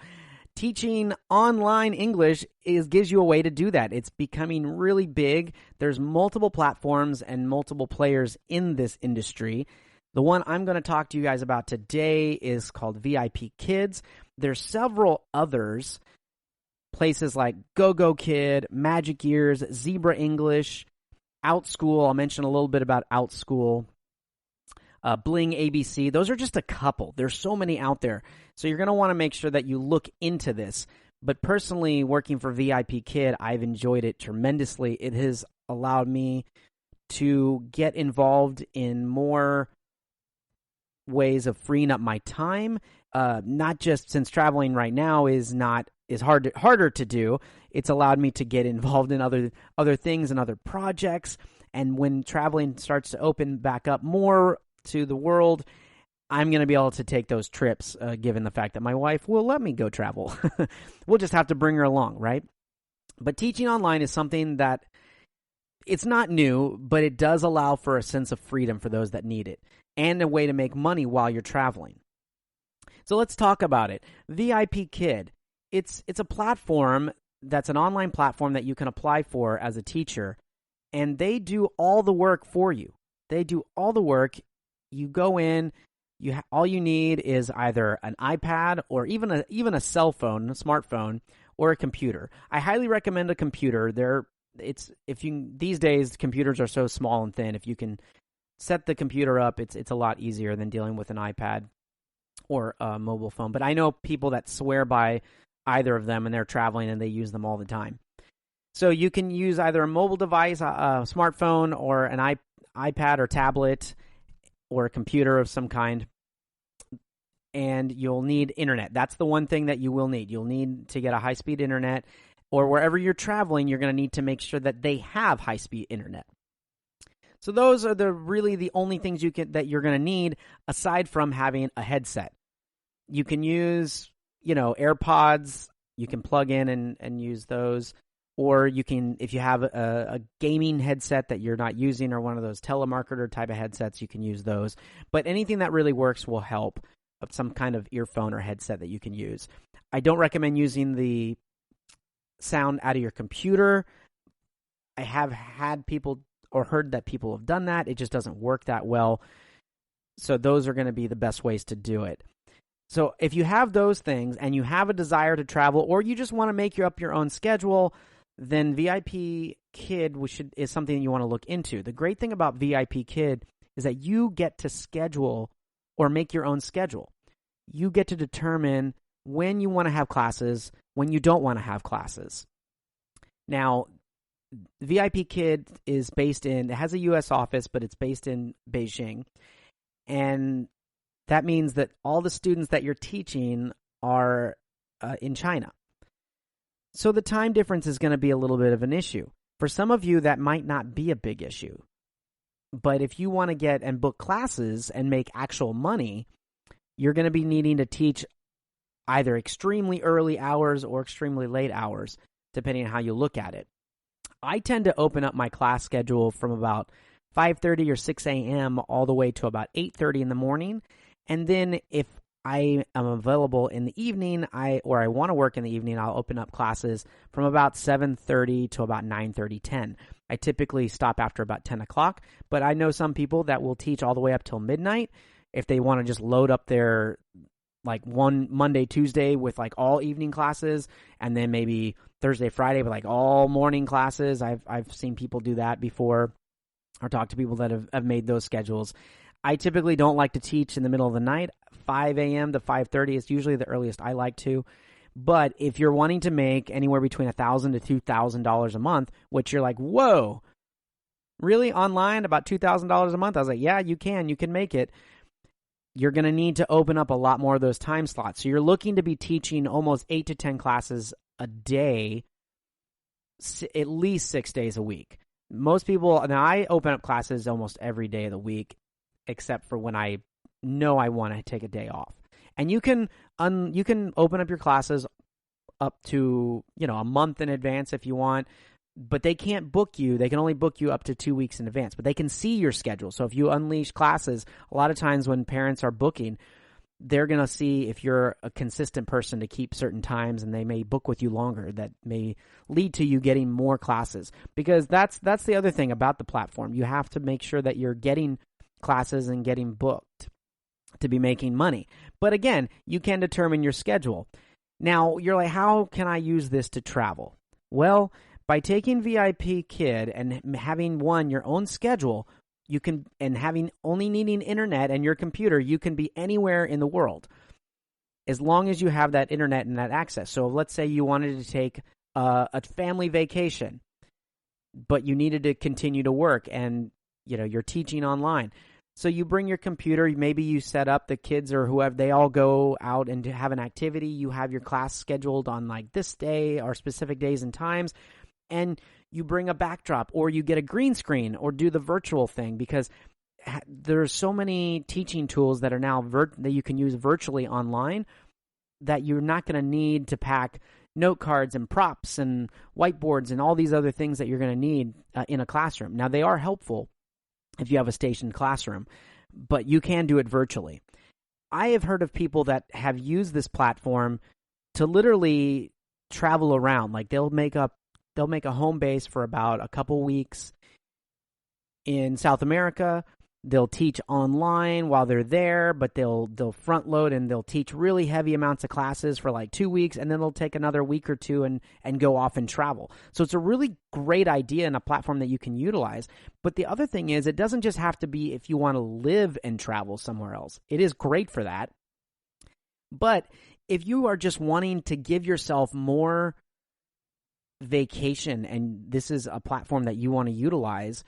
Teaching online English gives you a way to do that. It's becoming really big. There's multiple platforms and multiple players in this industry. The one I'm going to talk to you guys about today is called Vipkid. There's several others, places like GoGoKid, Magic Ears, Zebra English, OutSchool. I'll mention a little bit about OutSchool. Bling ABC. Those are just a couple. There's so many out there. So you're going to want to make sure that you look into this. But personally, working for Vipkid, I've enjoyed it tremendously. It has allowed me to get involved in more ways of freeing up my time. Not just since traveling right now is harder to do. It's allowed me to get involved in other things and other projects. And when traveling starts to open back up more to the world, I'm going to be able to take those trips, given the fact that my wife will let me go travel. We'll just have to bring her along, right? But teaching online is something that it's not new, but it does allow for a sense of freedom for those that need it and a way to make money while you're traveling. So let's talk about it. Vipkid, it's a platform that's an online platform that you can apply for as a teacher, and they do all the work for you. They do all the work. You go in, all you need is either an iPad or even a cell phone, a smartphone, or a computer. I highly recommend a computer. These days computers are so small and thin. If you can set the computer up, it's a lot easier than dealing with an iPad or a mobile phone. But I know people that swear by either of them and they're traveling and they use them all the time. So you can use either a mobile device, a smartphone, or an iPad or tablet, or a computer of some kind, and you'll need internet. That's the one thing that you will need. You'll need to get a high-speed internet, or wherever you're traveling, you're going to need to make sure that they have high-speed internet. So those are really the only things that you're going to need, aside from having a headset. You can use, AirPods. You can plug in and use those. Or you can, if you have a gaming headset that you're not using, or one of those telemarketer type of headsets, you can use those. But anything that really works will help, of some kind of earphone or headset that you can use. I don't recommend using the sound out of your computer. I have had people or heard that people have done that. It just doesn't work that well. So those are going to be the best ways to do it. So if you have those things and you have a desire to travel, or you just want to make up your own schedule, then Vipkid is something you want to look into. The great thing about Vipkid is that you get to schedule or make your own schedule. You get to determine when you want to have classes, when you don't want to have classes. Now, Vipkid it has a U.S. office, but it's based in Beijing. And that means that all the students that you're teaching are in China. So the time difference is going to be a little bit of an issue. For some of you, that might not be a big issue. But if you want to get and book classes and make actual money, you're going to be needing to teach either extremely early hours or extremely late hours, depending on how you look at it. I tend to open up my class schedule from about 5:30 or 6 a.m. all the way to about 8:30 in the morning. And then if I am available in the evening, I want to work in the evening, I'll open up classes from about 7:30 to about 9:30, 10. I typically stop after about 10 o'clock, but I know some people that will teach all the way up till midnight if they want to just load up their like one Monday, Tuesday with like all evening classes, and then maybe Thursday, Friday with like all morning classes. I've seen people do that before, or talk to people that have made those schedules. I typically don't like to teach in the middle of the night. 5 a.m. to 5:30 is usually the earliest I like to. But if you're wanting to make anywhere between $1,000 to $2,000 a month, which you're like, whoa, really online about $2,000 a month? I was like, yeah, you can make it. You're going to need to open up a lot more of those time slots. So you're looking to be teaching almost 8 to 10 classes a day, at least 6 days a week. Most people, now I open up classes almost every day of the week, except for when I know I want to take a day off. And you can open up your classes up to, a month in advance if you want, but they can't book you. They can only book you up to 2 weeks in advance, but they can see your schedule. So if you unleash classes, a lot of times when parents are booking, they're going to see if you're a consistent person to keep certain times, and they may book with you longer. That may lead to you getting more classes, because that's the other thing about the platform. You have to make sure that you're getting classes and getting booked to be making money. But again, you can determine your schedule. Now, you're like, how can I use this to travel? Well, by taking Vipkid and having your own schedule, you can, and having only needing internet and your computer, you can be anywhere in the world as long as you have that internet and that access. So let's say you wanted to take a family vacation, but you needed to continue to work, and you're teaching online. So you bring your computer, maybe you set up the kids or whoever, they all go out and have an activity. You have your class scheduled on like this day or specific days and times, and you bring a backdrop, or you get a green screen, or do the virtual thing, because there's so many teaching tools that are now that you can use virtually online that you're not going to need to pack note cards and props and whiteboards and all these other things that you're going to need in a classroom. Now, they are helpful if you have a stationed classroom, but you can do it virtually. I have heard of people that have used this platform to literally travel around. Like they'll make a home base for about a couple weeks in South America. They'll teach online while they're there, but they'll front load and they'll teach really heavy amounts of classes for like 2 weeks, and then they'll take another week or two and go off and travel. So it's a really great idea and a platform that you can utilize. But the other thing is, it doesn't just have to be if you want to live and travel somewhere else. It is great for that. But if you are just wanting to give yourself more vacation, and this is a platform that you want to utilize,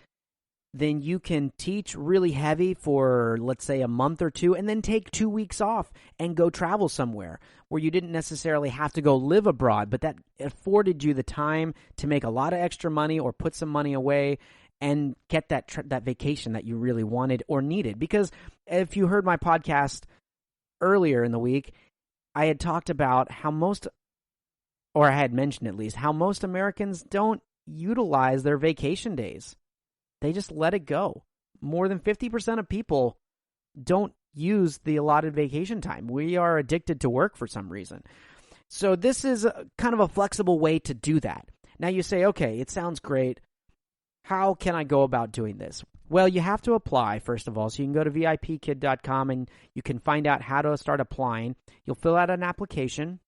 then you can teach really heavy for, let's say, a month or two, and then take 2 weeks off and go travel somewhere where you didn't necessarily have to go live abroad, but that afforded you the time to make a lot of extra money or put some money away and get that vacation that you really wanted or needed. Because if you heard my podcast earlier in the week, I had talked about how I had mentioned at least, how most Americans don't utilize their vacation days. They just let it go. More than 50% of people don't use the allotted vacation time. We are addicted to work for some reason. So this is kind of a flexible way to do that. Now you say, okay, it sounds great. How can I go about doing this? Well, you have to apply, first of all. So you can go to vipkid.com and you can find out how to start applying. You'll fill out an application,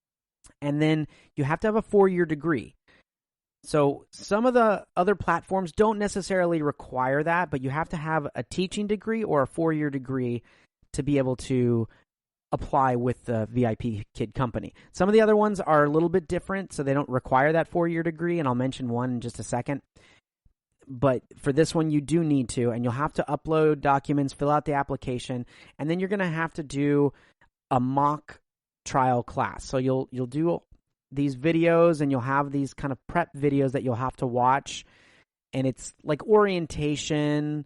and then you have to have a 4-year degree. So some of the other platforms don't necessarily require that, but you have to have a teaching degree or a 4-year degree to be able to apply with the Vipkid company. Some of the other ones are a little bit different, so they don't require that 4-year degree, and I'll mention one in just a second. But for this one, you do need to, and you'll have to upload documents, fill out the application, and then you're going to have to do a mock trial class. So you'll do these videos, and you'll have these kind of prep videos that you'll have to watch, and it's like orientation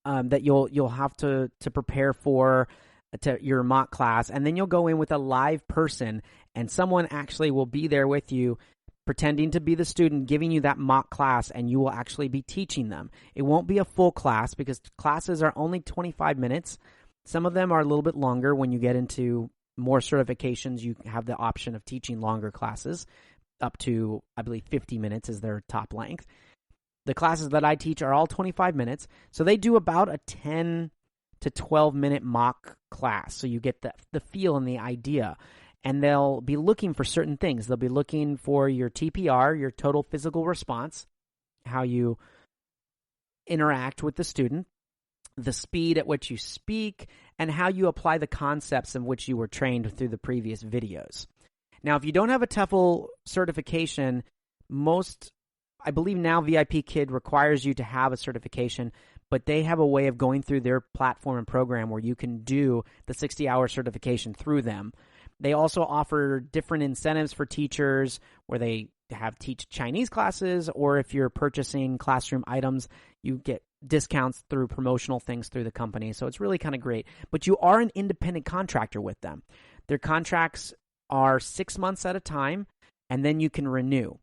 that you'll have to prepare for your mock class, and then you'll go in with a live person, and someone actually will be there with you, pretending to be the student, giving you that mock class, and you will actually be teaching them. It won't be a full class because classes are only 25 minutes. Some of them are a little bit longer. When you get into more certifications, you have the option of teaching longer classes, up to, I believe, 50 minutes is their top length. The classes that I teach are all 25 minutes. So they do about a 10 to 12-minute mock class. So you get the feel and the idea. And they'll be looking for certain things. They'll be looking for your TPR, your total physical response, how you interact with the student, the speed at which you speak, and how you apply the concepts in which you were trained through the previous videos. Now, if you don't have a Tefl certification, I believe now Vipkid requires you to have a certification, but they have a way of going through their platform and program where you can do the 60-hour certification through them. They also offer different incentives for teachers where they teach Chinese classes, or if you're purchasing classroom items, you get discounts through promotional things through the company. So it's really kind of great. But you are an independent contractor with them. Their contracts are 6 months at a time, and then you can renew.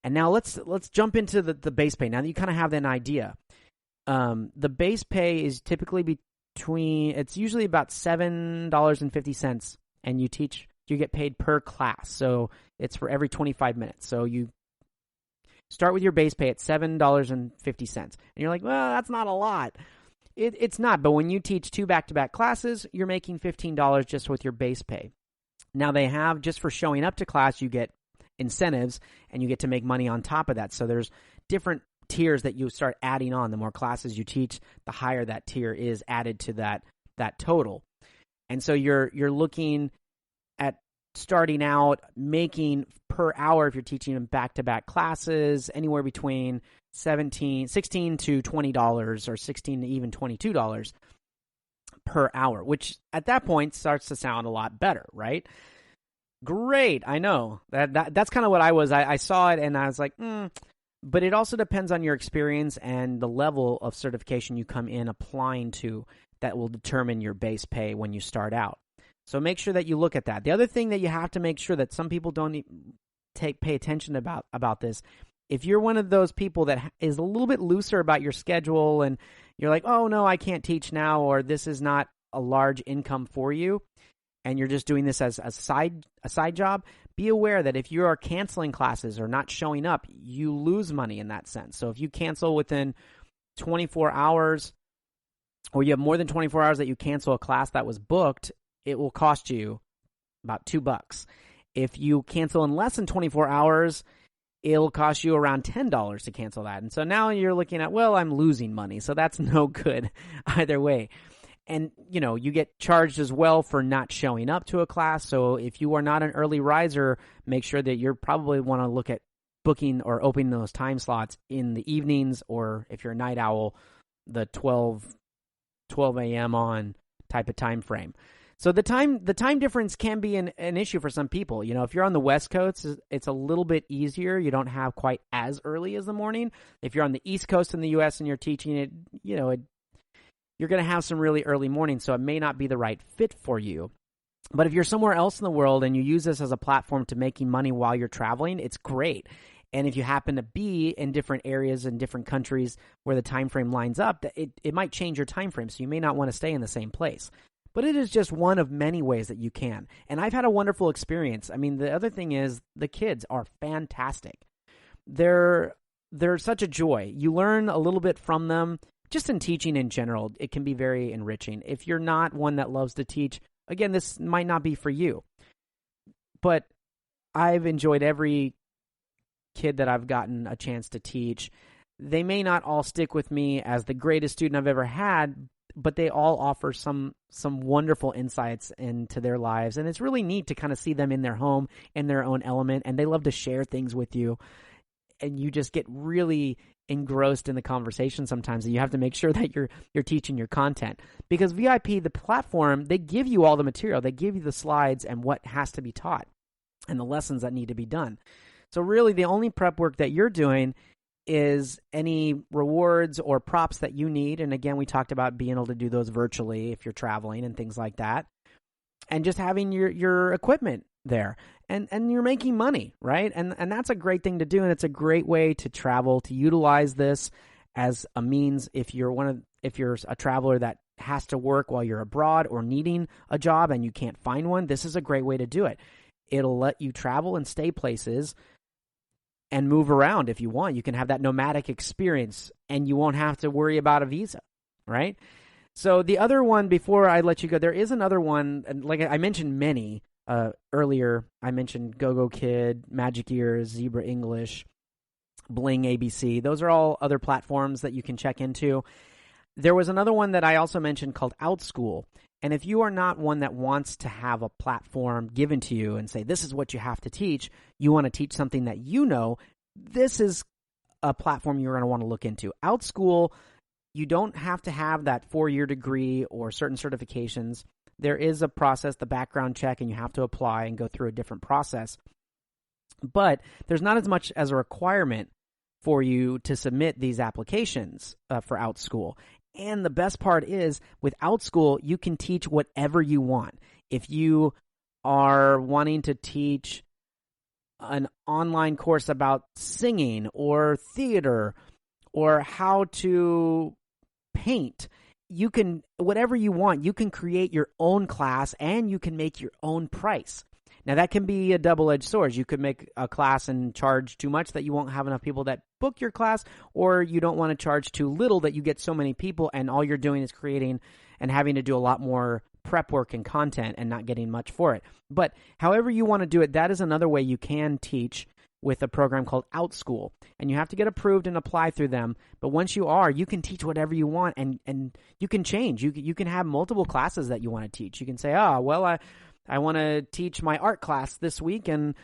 And now let's jump into the base pay. Now that you kind of have an idea, the base pay is typically it's usually about $7.50, and you get paid per class. So it's for every 25 minutes. So you start with your base pay at $7.50. And you're like, well, that's not a lot. It's not, but when you teach 2 back-to-back classes, you're making $15 just with your base pay. Now they have, just for showing up to class, you get incentives, and you get to make money on top of that. So there's different tiers that you start adding on. The more classes you teach, the higher that tier is added to that total. And so you're looking at starting out making per hour, if you're teaching them back-to-back classes, anywhere between $16 to $20 or $16 to even $22 per hour, which at that point starts to sound a lot better, right? Great, I know. That's kind of what I was. I saw it and I was like, But it also depends on your experience and the level of certification you come in applying to that will determine your base pay when you start out. So make sure that you look at that. The other thing that you have to make sure that some people don't pay attention about this, if you're one of those people that is a little bit looser about your schedule and you're like, oh, no, I can't teach now, or this is not a large income for you, and you're just doing this as a side job, be aware that if you are canceling classes or not showing up, you lose money in that sense. So if you cancel within 24 hours, or you have more than 24 hours that you cancel a class that was booked, it will cost you about $2. If you cancel in less than 24 hours, it'll cost you around $10 to cancel that. And so now you're looking at, well, I'm losing money. So that's no good either way. And, you get charged as well for not showing up to a class. So if you are not an early riser, make sure that you probably want to look at booking or opening those time slots in the evenings, or if you're a night owl, the 12 a.m. on type of time frame. So the time difference can be an issue for some people. If you're on the West Coast, it's a little bit easier. You don't have quite as early as the morning. If you're on the East Coast in the U.S. and you're teaching it, you're going to have some really early mornings, so it may not be the right fit for you. But if you're somewhere else in the world and you use this as a platform to making money while you're traveling, it's great. And if you happen to be in different areas in different countries where the time frame lines up, it might change your time frame, so you may not want to stay in the same place. But it is just one of many ways that you can. And I've had a wonderful experience. I mean, the other thing is the kids are fantastic. They're such a joy. You learn a little bit from them. Just in teaching in general, it can be very enriching. If you're not one that loves to teach, again, this might not be for you. But I've enjoyed every kid that I've gotten a chance to teach. They may not all stick with me as the greatest student I've ever had, but they all offer some wonderful insights into their lives. And it's really neat to kind of see them in their home, in their own element, and they love to share things with you. And you just get really engrossed in the conversation sometimes, and you have to make sure that you're teaching your content. Because VIP, the platform, they give you all the material. They give you the slides and what has to be taught and the lessons that need to be done. So really the only prep work that you're doing is any rewards or props that you need. And again, we talked about being able to do those virtually if you're traveling and things like that. And just having your equipment there. And you're making money, right? And that's a great thing to do, and it's a great way to travel, to utilize this as a means if you're a traveler that has to work while you're abroad or needing a job and you can't find one, this is a great way to do it. It'll let you travel and stay places and move around if you want. You can have that nomadic experience and you won't have to worry about a visa, right? So the other one, before I let you go, there is another one, and like I mentioned many earlier. I mentioned GoGo Kid, Magic Ears, Zebra English, Bling ABC. Those are all other platforms that you can check into. There was another one that I also mentioned called OutSchool. And if you are not one that wants to have a platform given to you and say, this is what you have to teach, you want to teach something that you know, this is a platform you're going to want to look into. OutSchool, you don't have to have that 4-year degree or certain certifications. There is a process, the background check, and you have to apply and go through a different process. But there's not as much as a requirement for you to submit these applications for OutSchool. And the best part is, with OutSchool, you can teach whatever you want. If you are wanting to teach an online course about singing or theater or how to paint, you can, whatever you want, you can create your own class and you can make your own price. Now, that can be a double-edged sword. You could make a class and charge too much that you won't have enough people that book your class, or you don't want to charge too little that you get so many people and all you're doing is creating and having to do a lot more prep work and content and not getting much for it. But however you want to do it, that is another way you can teach with a program called OutSchool. And you have to get approved and apply through them. But once you are, you can teach whatever you want and you can change. You can have multiple classes that you want to teach. You can say, I want to teach my art class this week and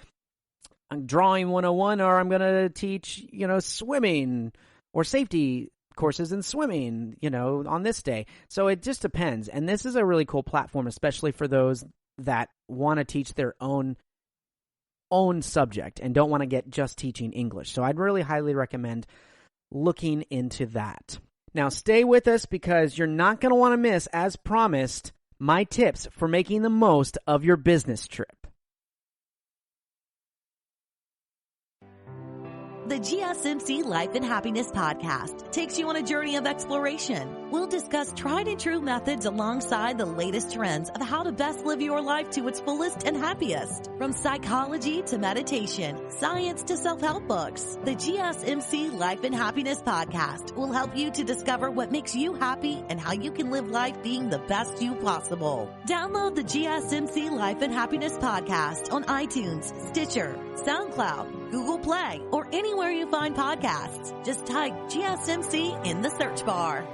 I'm drawing 101, or I'm going to teach, swimming or safety courses in swimming, on this day. So it just depends. And this is a really cool platform, especially for those that want to teach their own subject and don't want to get just teaching English. So I'd really highly recommend looking into that. Now stay with us because you're not going to want to miss, as promised, my tips for making the most of your business trip. The GSMC Life and Happiness Podcast takes you on a journey of exploration. We'll discuss tried and true methods alongside the latest trends of how to best live your life to its fullest and happiest. From psychology to meditation, science to self-help books, the GSMC Life and Happiness Podcast will help you to discover what makes you happy and how you can live life being the best you possible. Download the GSMC Life and Happiness Podcast on iTunes, Stitcher, SoundCloud, Google Play, or anywhere you find podcasts. Just type GSMC in the search bar.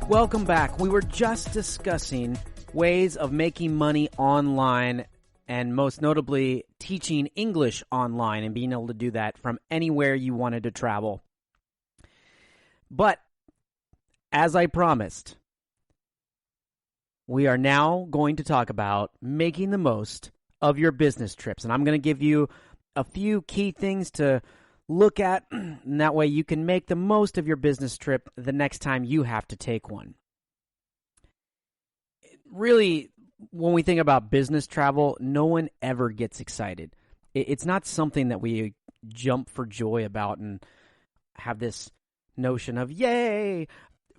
Welcome back. We were just discussing ways of making money online and most notably teaching English online and being able to do that from anywhere you wanted to travel. But as I promised, we are now going to talk about making the most of your business trips. And I'm going to give you a few key things to look at, and that way you can make the most of your business trip the next time you have to take one. Really, when we think about business travel, no one ever gets excited. It's not something that we jump for joy about and have this notion of, yay!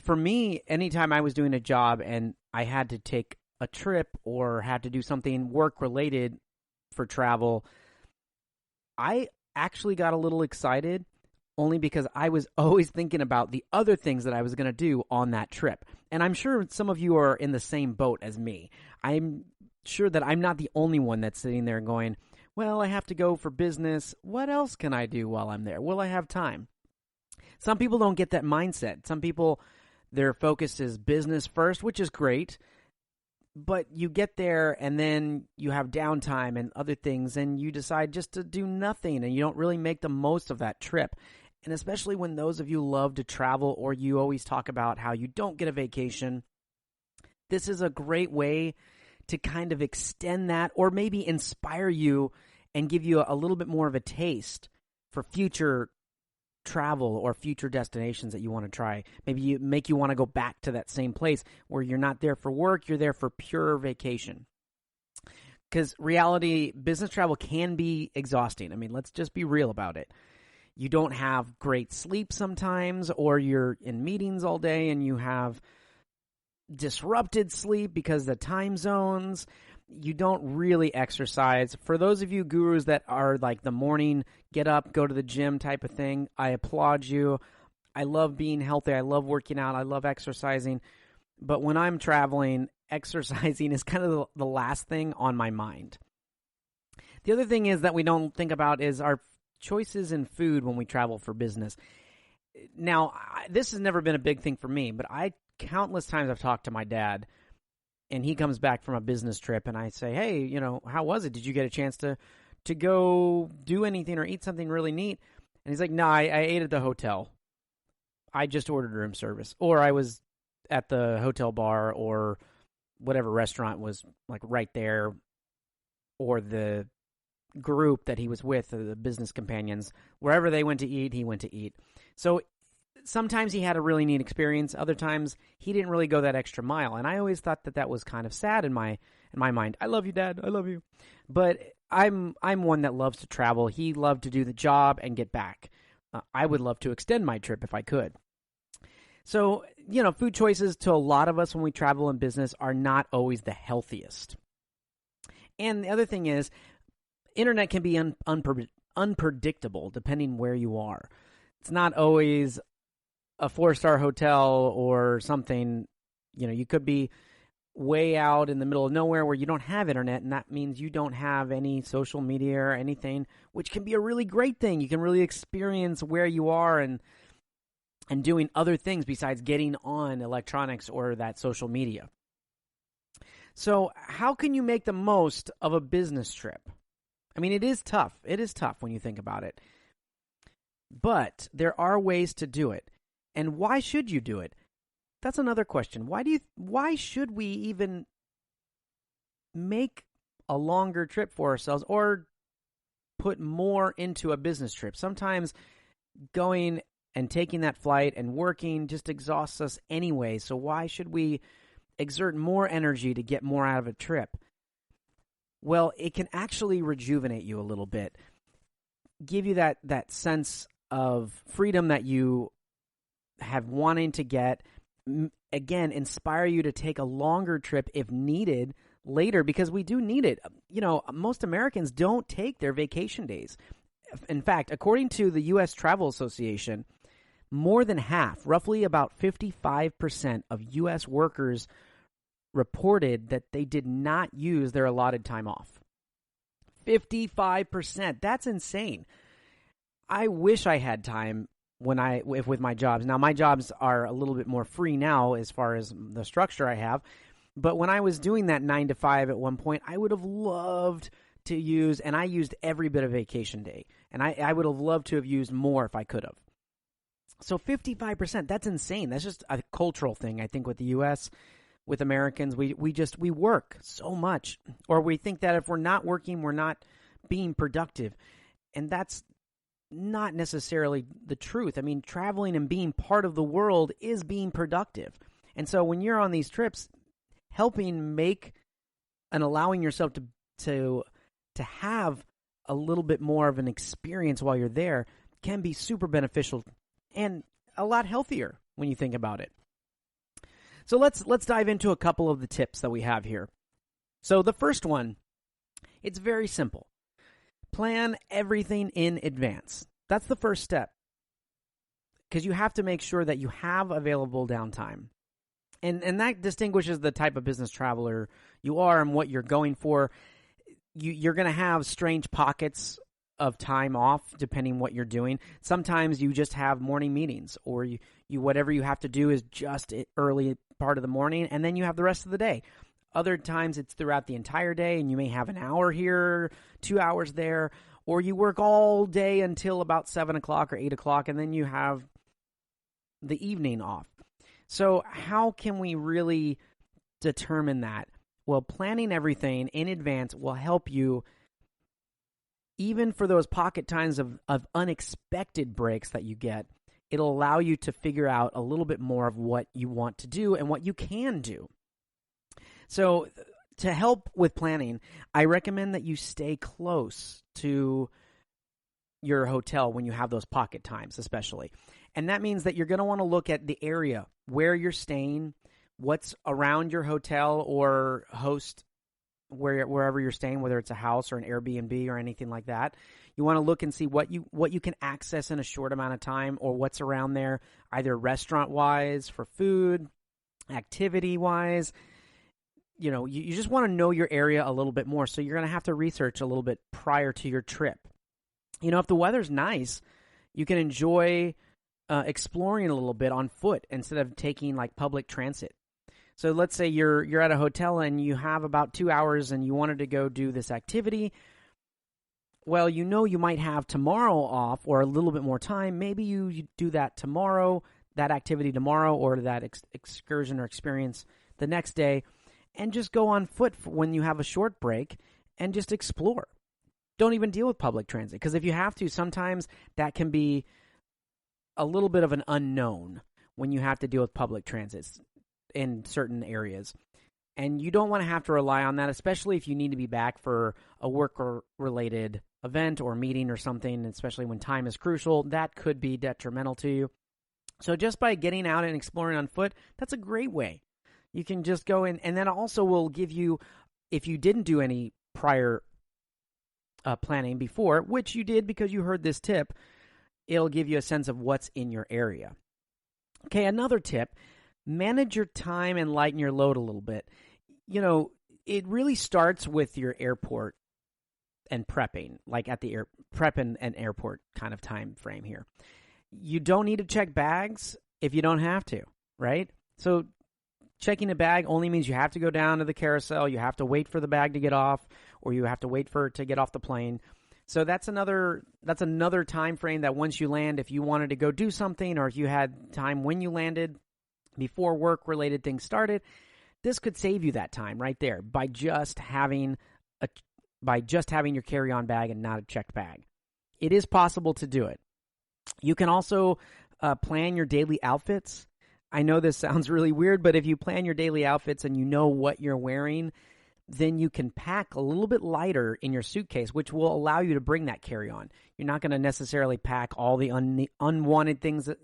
For me, anytime I was doing a job and I had to take a trip or had to do something work-related for travel, I actually got a little excited only because I was always thinking about the other things that I was going to do on that trip. And I'm sure some of you are in the same boat as me. I'm sure that I'm not the only one that's sitting there going, well, I have to go for business. What else can I do while I'm there? Will I have time? Some people don't get that mindset. Some people, their focus is business first, which is great. But you get there and then you have downtime and other things and you decide just to do nothing and you don't really make the most of that trip. And especially when those of you love to travel or you always talk about how you don't get a vacation, this is a great way to kind of extend that or maybe inspire you and give you a little bit more of a taste for future travel or future destinations that you want to try. Maybe you make you want to go back to that same place where you're not there for work, you're there for pure vacation. Because reality, business travel can be exhausting. I mean, let's just be real about it. You don't have great sleep sometimes, or you're in meetings all day and you have disrupted sleep because of the time zones. You don't really exercise. For those of you gurus that are like the morning get up, go to the gym type of thing, I applaud you. I love being healthy. I love working out. I love exercising. But when I'm traveling, exercising is kind of the last thing on my mind. The other thing is that we don't think about is our choices in food when we travel for business. Now, this has never been a big thing for me, but countless times I've talked to my dad, and he comes back from a business trip, and I say, hey, how was it? Did you get a chance to go do anything or eat something really neat? And he's like, no, I ate at the hotel. I just ordered room service. Or I was at the hotel bar or whatever restaurant was like right there, or the group that he was with, the business companions, wherever they went to eat, he went to eat. So sometimes he had a really neat experience. Other times he didn't really go that extra mile. And I always thought that was kind of sad in my mind. I love you, Dad. I love you. But I'm one that loves to travel. He loved to do the job and get back. I would love to extend my trip if I could. So, food choices to a lot of us when we travel in business are not always the healthiest. And the other thing is, internet can be unpredictable depending where you are. It's not always a 4-star hotel or something. You could be way out in the middle of nowhere where you don't have internet, and that means you don't have any social media or anything, which can be a really great thing. You can really experience where you are and doing other things besides getting on electronics or that social media. So how can you make the most of a business trip? I mean, it is tough. It is tough when you think about it. But there are ways to do it. And why should you do it? That's another question. Why should we even make a longer trip for ourselves or put more into a business trip? Sometimes going and taking that flight and working just exhausts us anyway. So why should we exert more energy to get more out of a trip? Well, it can actually rejuvenate you a little bit, give you that sense of freedom that you have wanting to get. Again, inspire you to take a longer trip if needed later, because we do need it. Most Americans don't take their vacation days. In fact, according to the U.S. Travel Association, more than half, roughly about 55% of U.S. workers reported that they did not use their allotted time off. 55%. That's insane. I wish I had time with my jobs. Now, my jobs are a little bit more free now as far as the structure I have. But when I was doing that 9 to 5 at one point, I would have loved to use, and I used every bit of vacation day. And I would have loved to have used more if I could have. So 55%, that's insane. That's just a cultural thing, I think, with the U.S., with Americans. We work so much. Or we think that if we're not working, we're not being productive. And that's not necessarily the truth. I mean, traveling and being part of the world is being productive. And so when you're on these trips, helping make and allowing yourself to have a little bit more of an experience while you're there can be super beneficial and a lot healthier when you think about it. So let's dive into a couple of the tips that we have here. So the first one, it's very simple. Plan everything in advance. That's the first step, because you have to make sure that you have available downtime. And that distinguishes the type of business traveler you are and what you're going for. You're going to have strange pockets of time off depending what you're doing. Sometimes you just have morning meetings, or you whatever you have to do is just early part of the morning, and then you have the rest of the day. Other times it's throughout the entire day, and you may have an hour here, 2 hours there, or you work all day until about 7 o'clock or 8 o'clock, and then you have the evening off. So how can we really determine that? Well, planning everything in advance will help you even for those pocket times of unexpected breaks that you get. It'll allow you to figure out a little bit more of what you want to do and what you can do. So to help with planning, I recommend that you stay close to your hotel when you have those pocket times, especially. And that means that you're going to want to look at the area where you're staying, what's around your hotel or host wherever you're staying, whether it's a house or an Airbnb or anything like that. You want to look and see what you can access in a short amount of time or what's around there, either restaurant-wise for food, activity-wise. You just want to know your area a little bit more, so you're going to have to research a little bit prior to your trip. If the weather's nice, you can enjoy exploring a little bit on foot instead of taking like public transit. So let's say you're at a hotel and you have about 2 hours and you wanted to go do this activity. Well, you might have tomorrow off or a little bit more time. Maybe you do that tomorrow, that activity tomorrow, or that excursion or experience the next day, and just go on foot when you have a short break and just explore. Don't even deal with public transit, because if you have to, sometimes that can be a little bit of an unknown when you have to deal with public transits in certain areas. And you don't want to have to rely on that, especially if you need to be back for a work-related event or meeting or something, especially when time is crucial. That could be detrimental to you. So just by getting out and exploring on foot, that's a great way. You can just go in, and that also will give you, if you didn't do any prior planning before, which you did because you heard this tip, it'll give you a sense of what's in your area. Okay, another tip, manage your time and lighten your load a little bit. It really starts with your airport and prepping, like at the prep and airport kind of time frame here. You don't need to check bags if you don't have to, right? So checking a bag only means you have to go down to the carousel, you have to wait for the bag to get off, or you have to wait for it to get off the plane. So that's another time frame that once you land, if you wanted to go do something, or if you had time when you landed before work-related things started, this could save you that time right there by just having your carry-on bag and not a checked bag. It is possible to do it. You can also plan your daily outfits. I know this sounds really weird, but if you plan your daily outfits and you know what you're wearing, then you can pack a little bit lighter in your suitcase, which will allow you to bring that carry-on. You're not going to necessarily pack all the unwanted things that,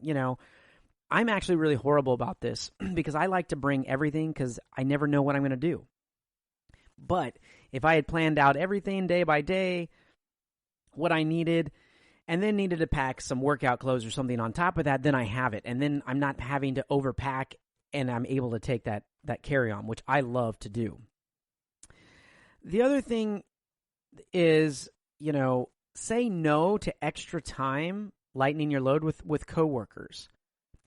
I'm actually really horrible about this because I like to bring everything because I never know what I'm going to do. But if I had planned out everything day by day, what I needed, and then needed to pack some workout clothes or something on top of that, then I have it. And then I'm not having to overpack, and I'm able to take that carry-on, which I love to do. The other thing is, say no to extra time lightening your load with coworkers.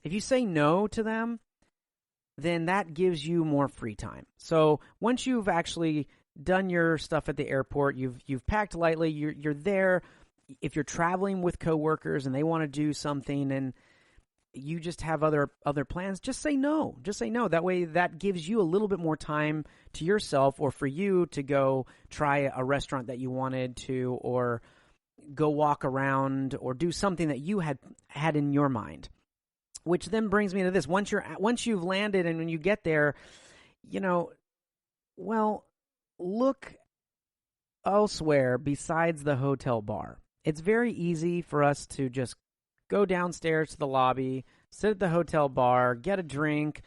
If you say no to them, then that gives you more free time. So once you've actually done your stuff at the airport, you've packed lightly, you're there. If you're traveling with coworkers and they want to do something and you just have other plans, just say no. Just say no. That way that gives you a little bit more time to yourself, or for you to go try a restaurant that you wanted to, or go walk around, or do something that you had in your mind. Which then brings me to this. Once you've landed and when you get there, look elsewhere besides the hotel bar. It's very easy for us to just go downstairs to the lobby, sit at the hotel bar, get a drink.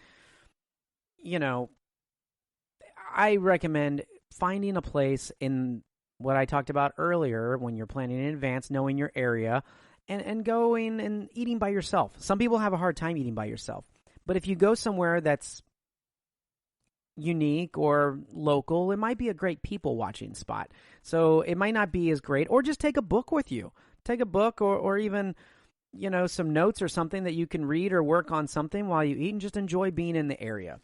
I recommend finding a place in what I talked about earlier when you're planning in advance, knowing your area, and going and eating by yourself. Some people have a hard time eating by yourself. But if you go somewhere that's unique or local, it might be a great people watching spot. So it might not be as great, or just take a book with you. Take a book or even, some notes or something that you can read or work on something while you eat, and just enjoy being in the area.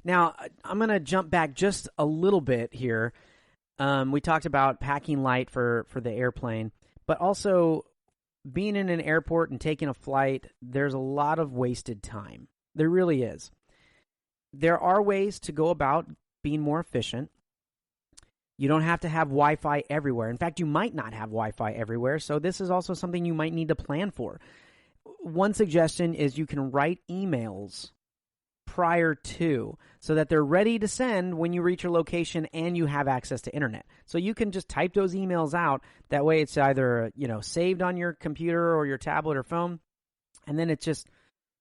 Now, I'm going to jump back just a little bit here. We talked about packing light for the airplane, but also being in an airport and taking a flight, there's a lot of wasted time. There really is. There are ways to go about being more efficient. You don't have to have Wi-Fi everywhere. In fact, you might not have Wi-Fi everywhere, so this is also something you might need to plan for. One suggestion is you can write emails prior to, so that they're ready to send when you reach your location and you have access to internet. So you can just type those emails out. That way it's either, saved on your computer or your tablet or phone, and then it's just,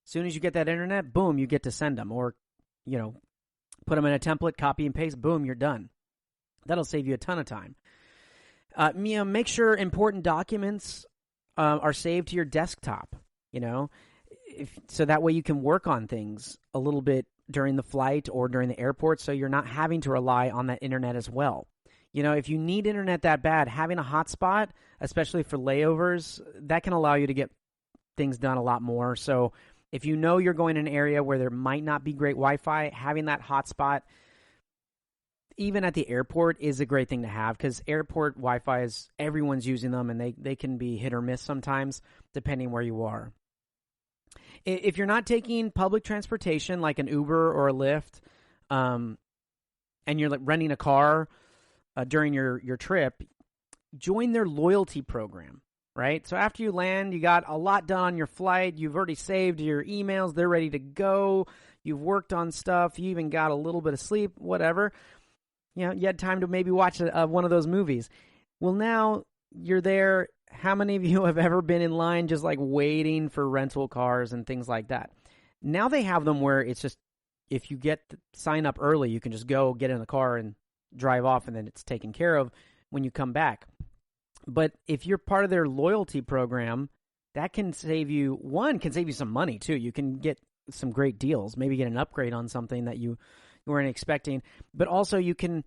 as soon as you get that internet, boom, you get to send them. Or, put them in a template, copy and paste, boom, you're done. That'll save you a ton of time. Make sure important documents are saved to your desktop, so that way you can work on things a little bit during the flight or during the airport, so you're not having to rely on that internet as well. If you need internet that bad, having a hotspot, especially for layovers, that can allow you to get things done a lot more. So if you're going to an area where there might not be great Wi-Fi, having that hotspot, even at the airport, is a great thing to have, because airport Wi-Fi is, everyone's using them, and they can be hit or miss sometimes, depending where you are. If you're not taking public transportation like an Uber or a Lyft, and you're renting a car during your trip, join their loyalty program, right? So after you land, you got a lot done on your flight. You've already saved your emails. They're ready to go. You've worked on stuff. You even got a little bit of sleep, whatever. You had time to maybe watch one of those movies. Well, now you're there. How many of you have ever been in line just waiting for rental cars and things like that? Now they have them where it's just, if you sign up early, you can just go get in the car and drive off, and then it's taken care of when you come back. But if you're part of their loyalty program, that can save you some money too. You can get some great deals, maybe get an upgrade on something that you weren't expecting, but also you can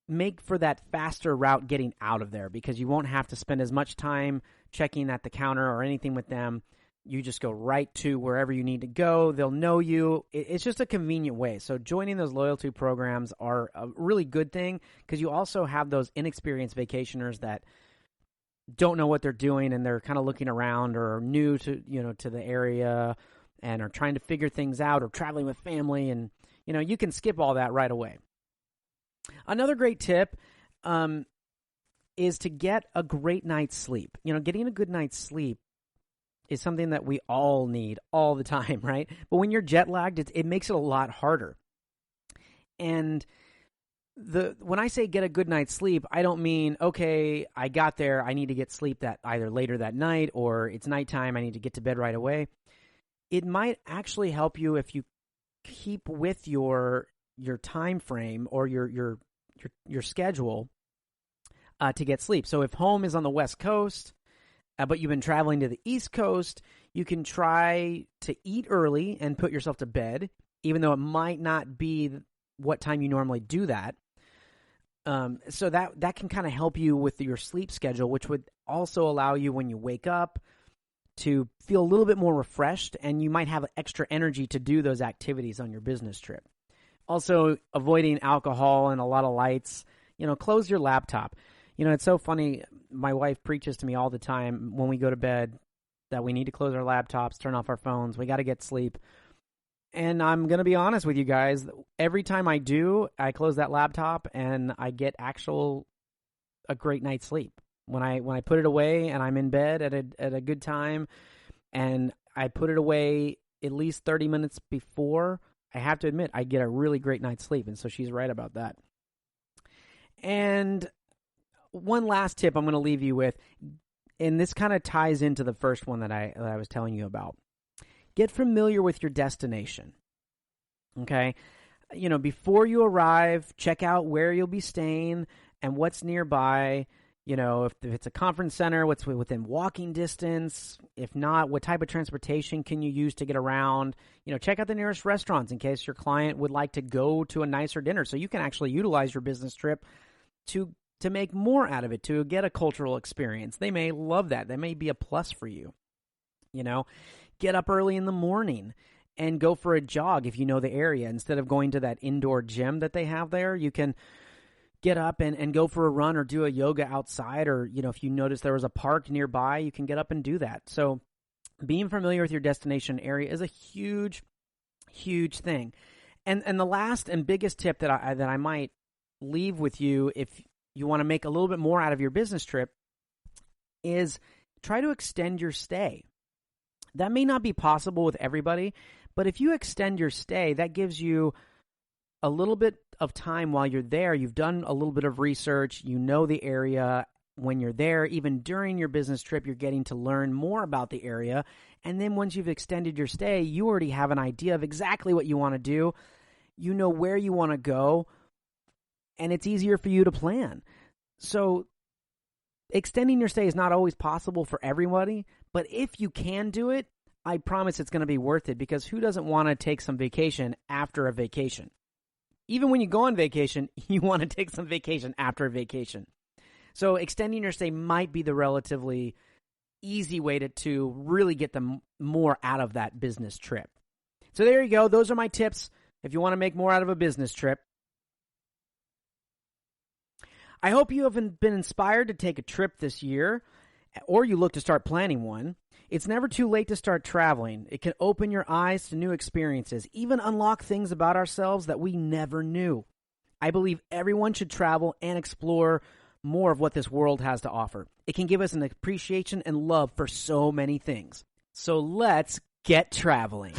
make for that faster route getting out of there, because you won't have to spend as much time checking at the counter or anything with them. You just go right to wherever you need to go. They'll know you. It's just a convenient way. So joining those loyalty programs are a really good thing, because you also have those inexperienced vacationers that don't know what they're doing, and they're kind of looking around, or are new to to the area and are trying to figure things out, or traveling with family, and you can skip all that right away. Another great tip is to get a great night's sleep. Getting a good night's sleep is something that we all need all the time, right? But when you're jet lagged, it makes it a lot harder. And when I say get a good night's sleep, I don't mean, okay, I got there, I need to get sleep that either later that night, or it's nighttime, I need to get to bed right away. It might actually help you if you keep with your time frame or your schedule to get sleep. So if home is on the West Coast, but you've been traveling to the East Coast, you can try to eat early and put yourself to bed, even though it might not be what time you normally do that. So that can kind of help you with your sleep schedule, which would also allow you, when you wake up, to feel a little bit more refreshed, and you might have extra energy to do those activities on your business trip. Also, avoiding alcohol and a lot of lights. Close your laptop. It's so funny. My wife preaches to me all the time when we go to bed that we need to close our laptops, turn off our phones. We got to get sleep. And I'm going to be honest with you guys. Every time I do, I close that laptop and I get a great night's sleep. When I put it away and I'm in bed at a good time, and I put it away at least 30 minutes before, I have to admit, I get a really great night's sleep. And so she's right about that. And one last tip I'm going to leave you with, and this kind of ties into the first one that I was telling you about. Get familiar with your destination. Okay? Before you arrive, check out where you'll be staying and what's nearby. If it's a conference center, what's within walking distance? If not, what type of transportation can you use to get around? Check out the nearest restaurants in case your client would like to go to a nicer dinner, so you can actually utilize your business trip to make more out of it, to get a cultural experience. They may love that. That may be a plus for you. Get up early in the morning and go for a jog if you know the area. Instead of going to that indoor gym that they have there, you can get up and go for a run or do a yoga outside, or, if you notice there was a park nearby, you can get up and do that. So being familiar with your destination area is a huge, huge thing. And the last and biggest tip that I might leave with you if you want to make a little bit more out of your business trip is try to extend your stay. That may not be possible with everybody, but if you extend your stay, that gives you a little bit of time while you're there. You've done a little bit of research, you know the area. When you're there, even during your business trip, you're getting to learn more about the area. And then once you've extended your stay, you already have an idea of exactly what you want to do. You know where you want to go, and it's easier for you to plan. So extending your stay is not always possible for everybody, but if you can do it, I promise it's going to be worth it, because who doesn't want to take some vacation after a vacation? Even when you go on vacation, you want to take some vacation after a vacation. So extending your stay might be the relatively easy way to really get the more out of that business trip. So there you go. Those are my tips if you want to make more out of a business trip. I hope you have been inspired to take a trip this year, or you look to start planning one. It's never too late to start traveling. It can open your eyes to new experiences, even unlock things about ourselves that we never knew. I believe everyone should travel and explore more of what this world has to offer. It can give us an appreciation and love for so many things. So let's get traveling.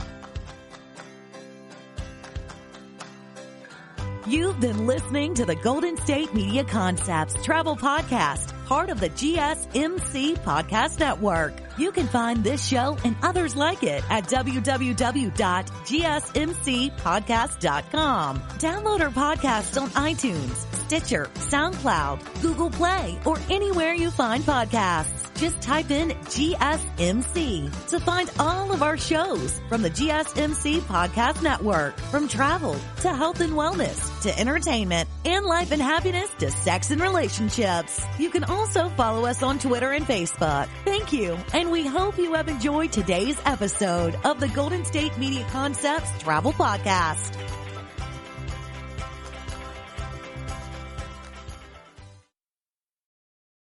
You've been listening to the Golden State Media Concepts Travel Podcast, part of the GSMC Podcast Network. You can find this show and others like it at www.gsmcpodcast.com. Download our podcast on iTunes, Stitcher, SoundCloud, Google Play, or anywhere you find podcasts. Just type in GSMC to find all of our shows from the GSMC Podcast Network. From travel to health and wellness to entertainment and life and happiness to sex and relationships. You can also follow us on Twitter and Facebook. Thank you, and we hope you have enjoyed today's episode of the Golden State Media Concepts Travel Podcast.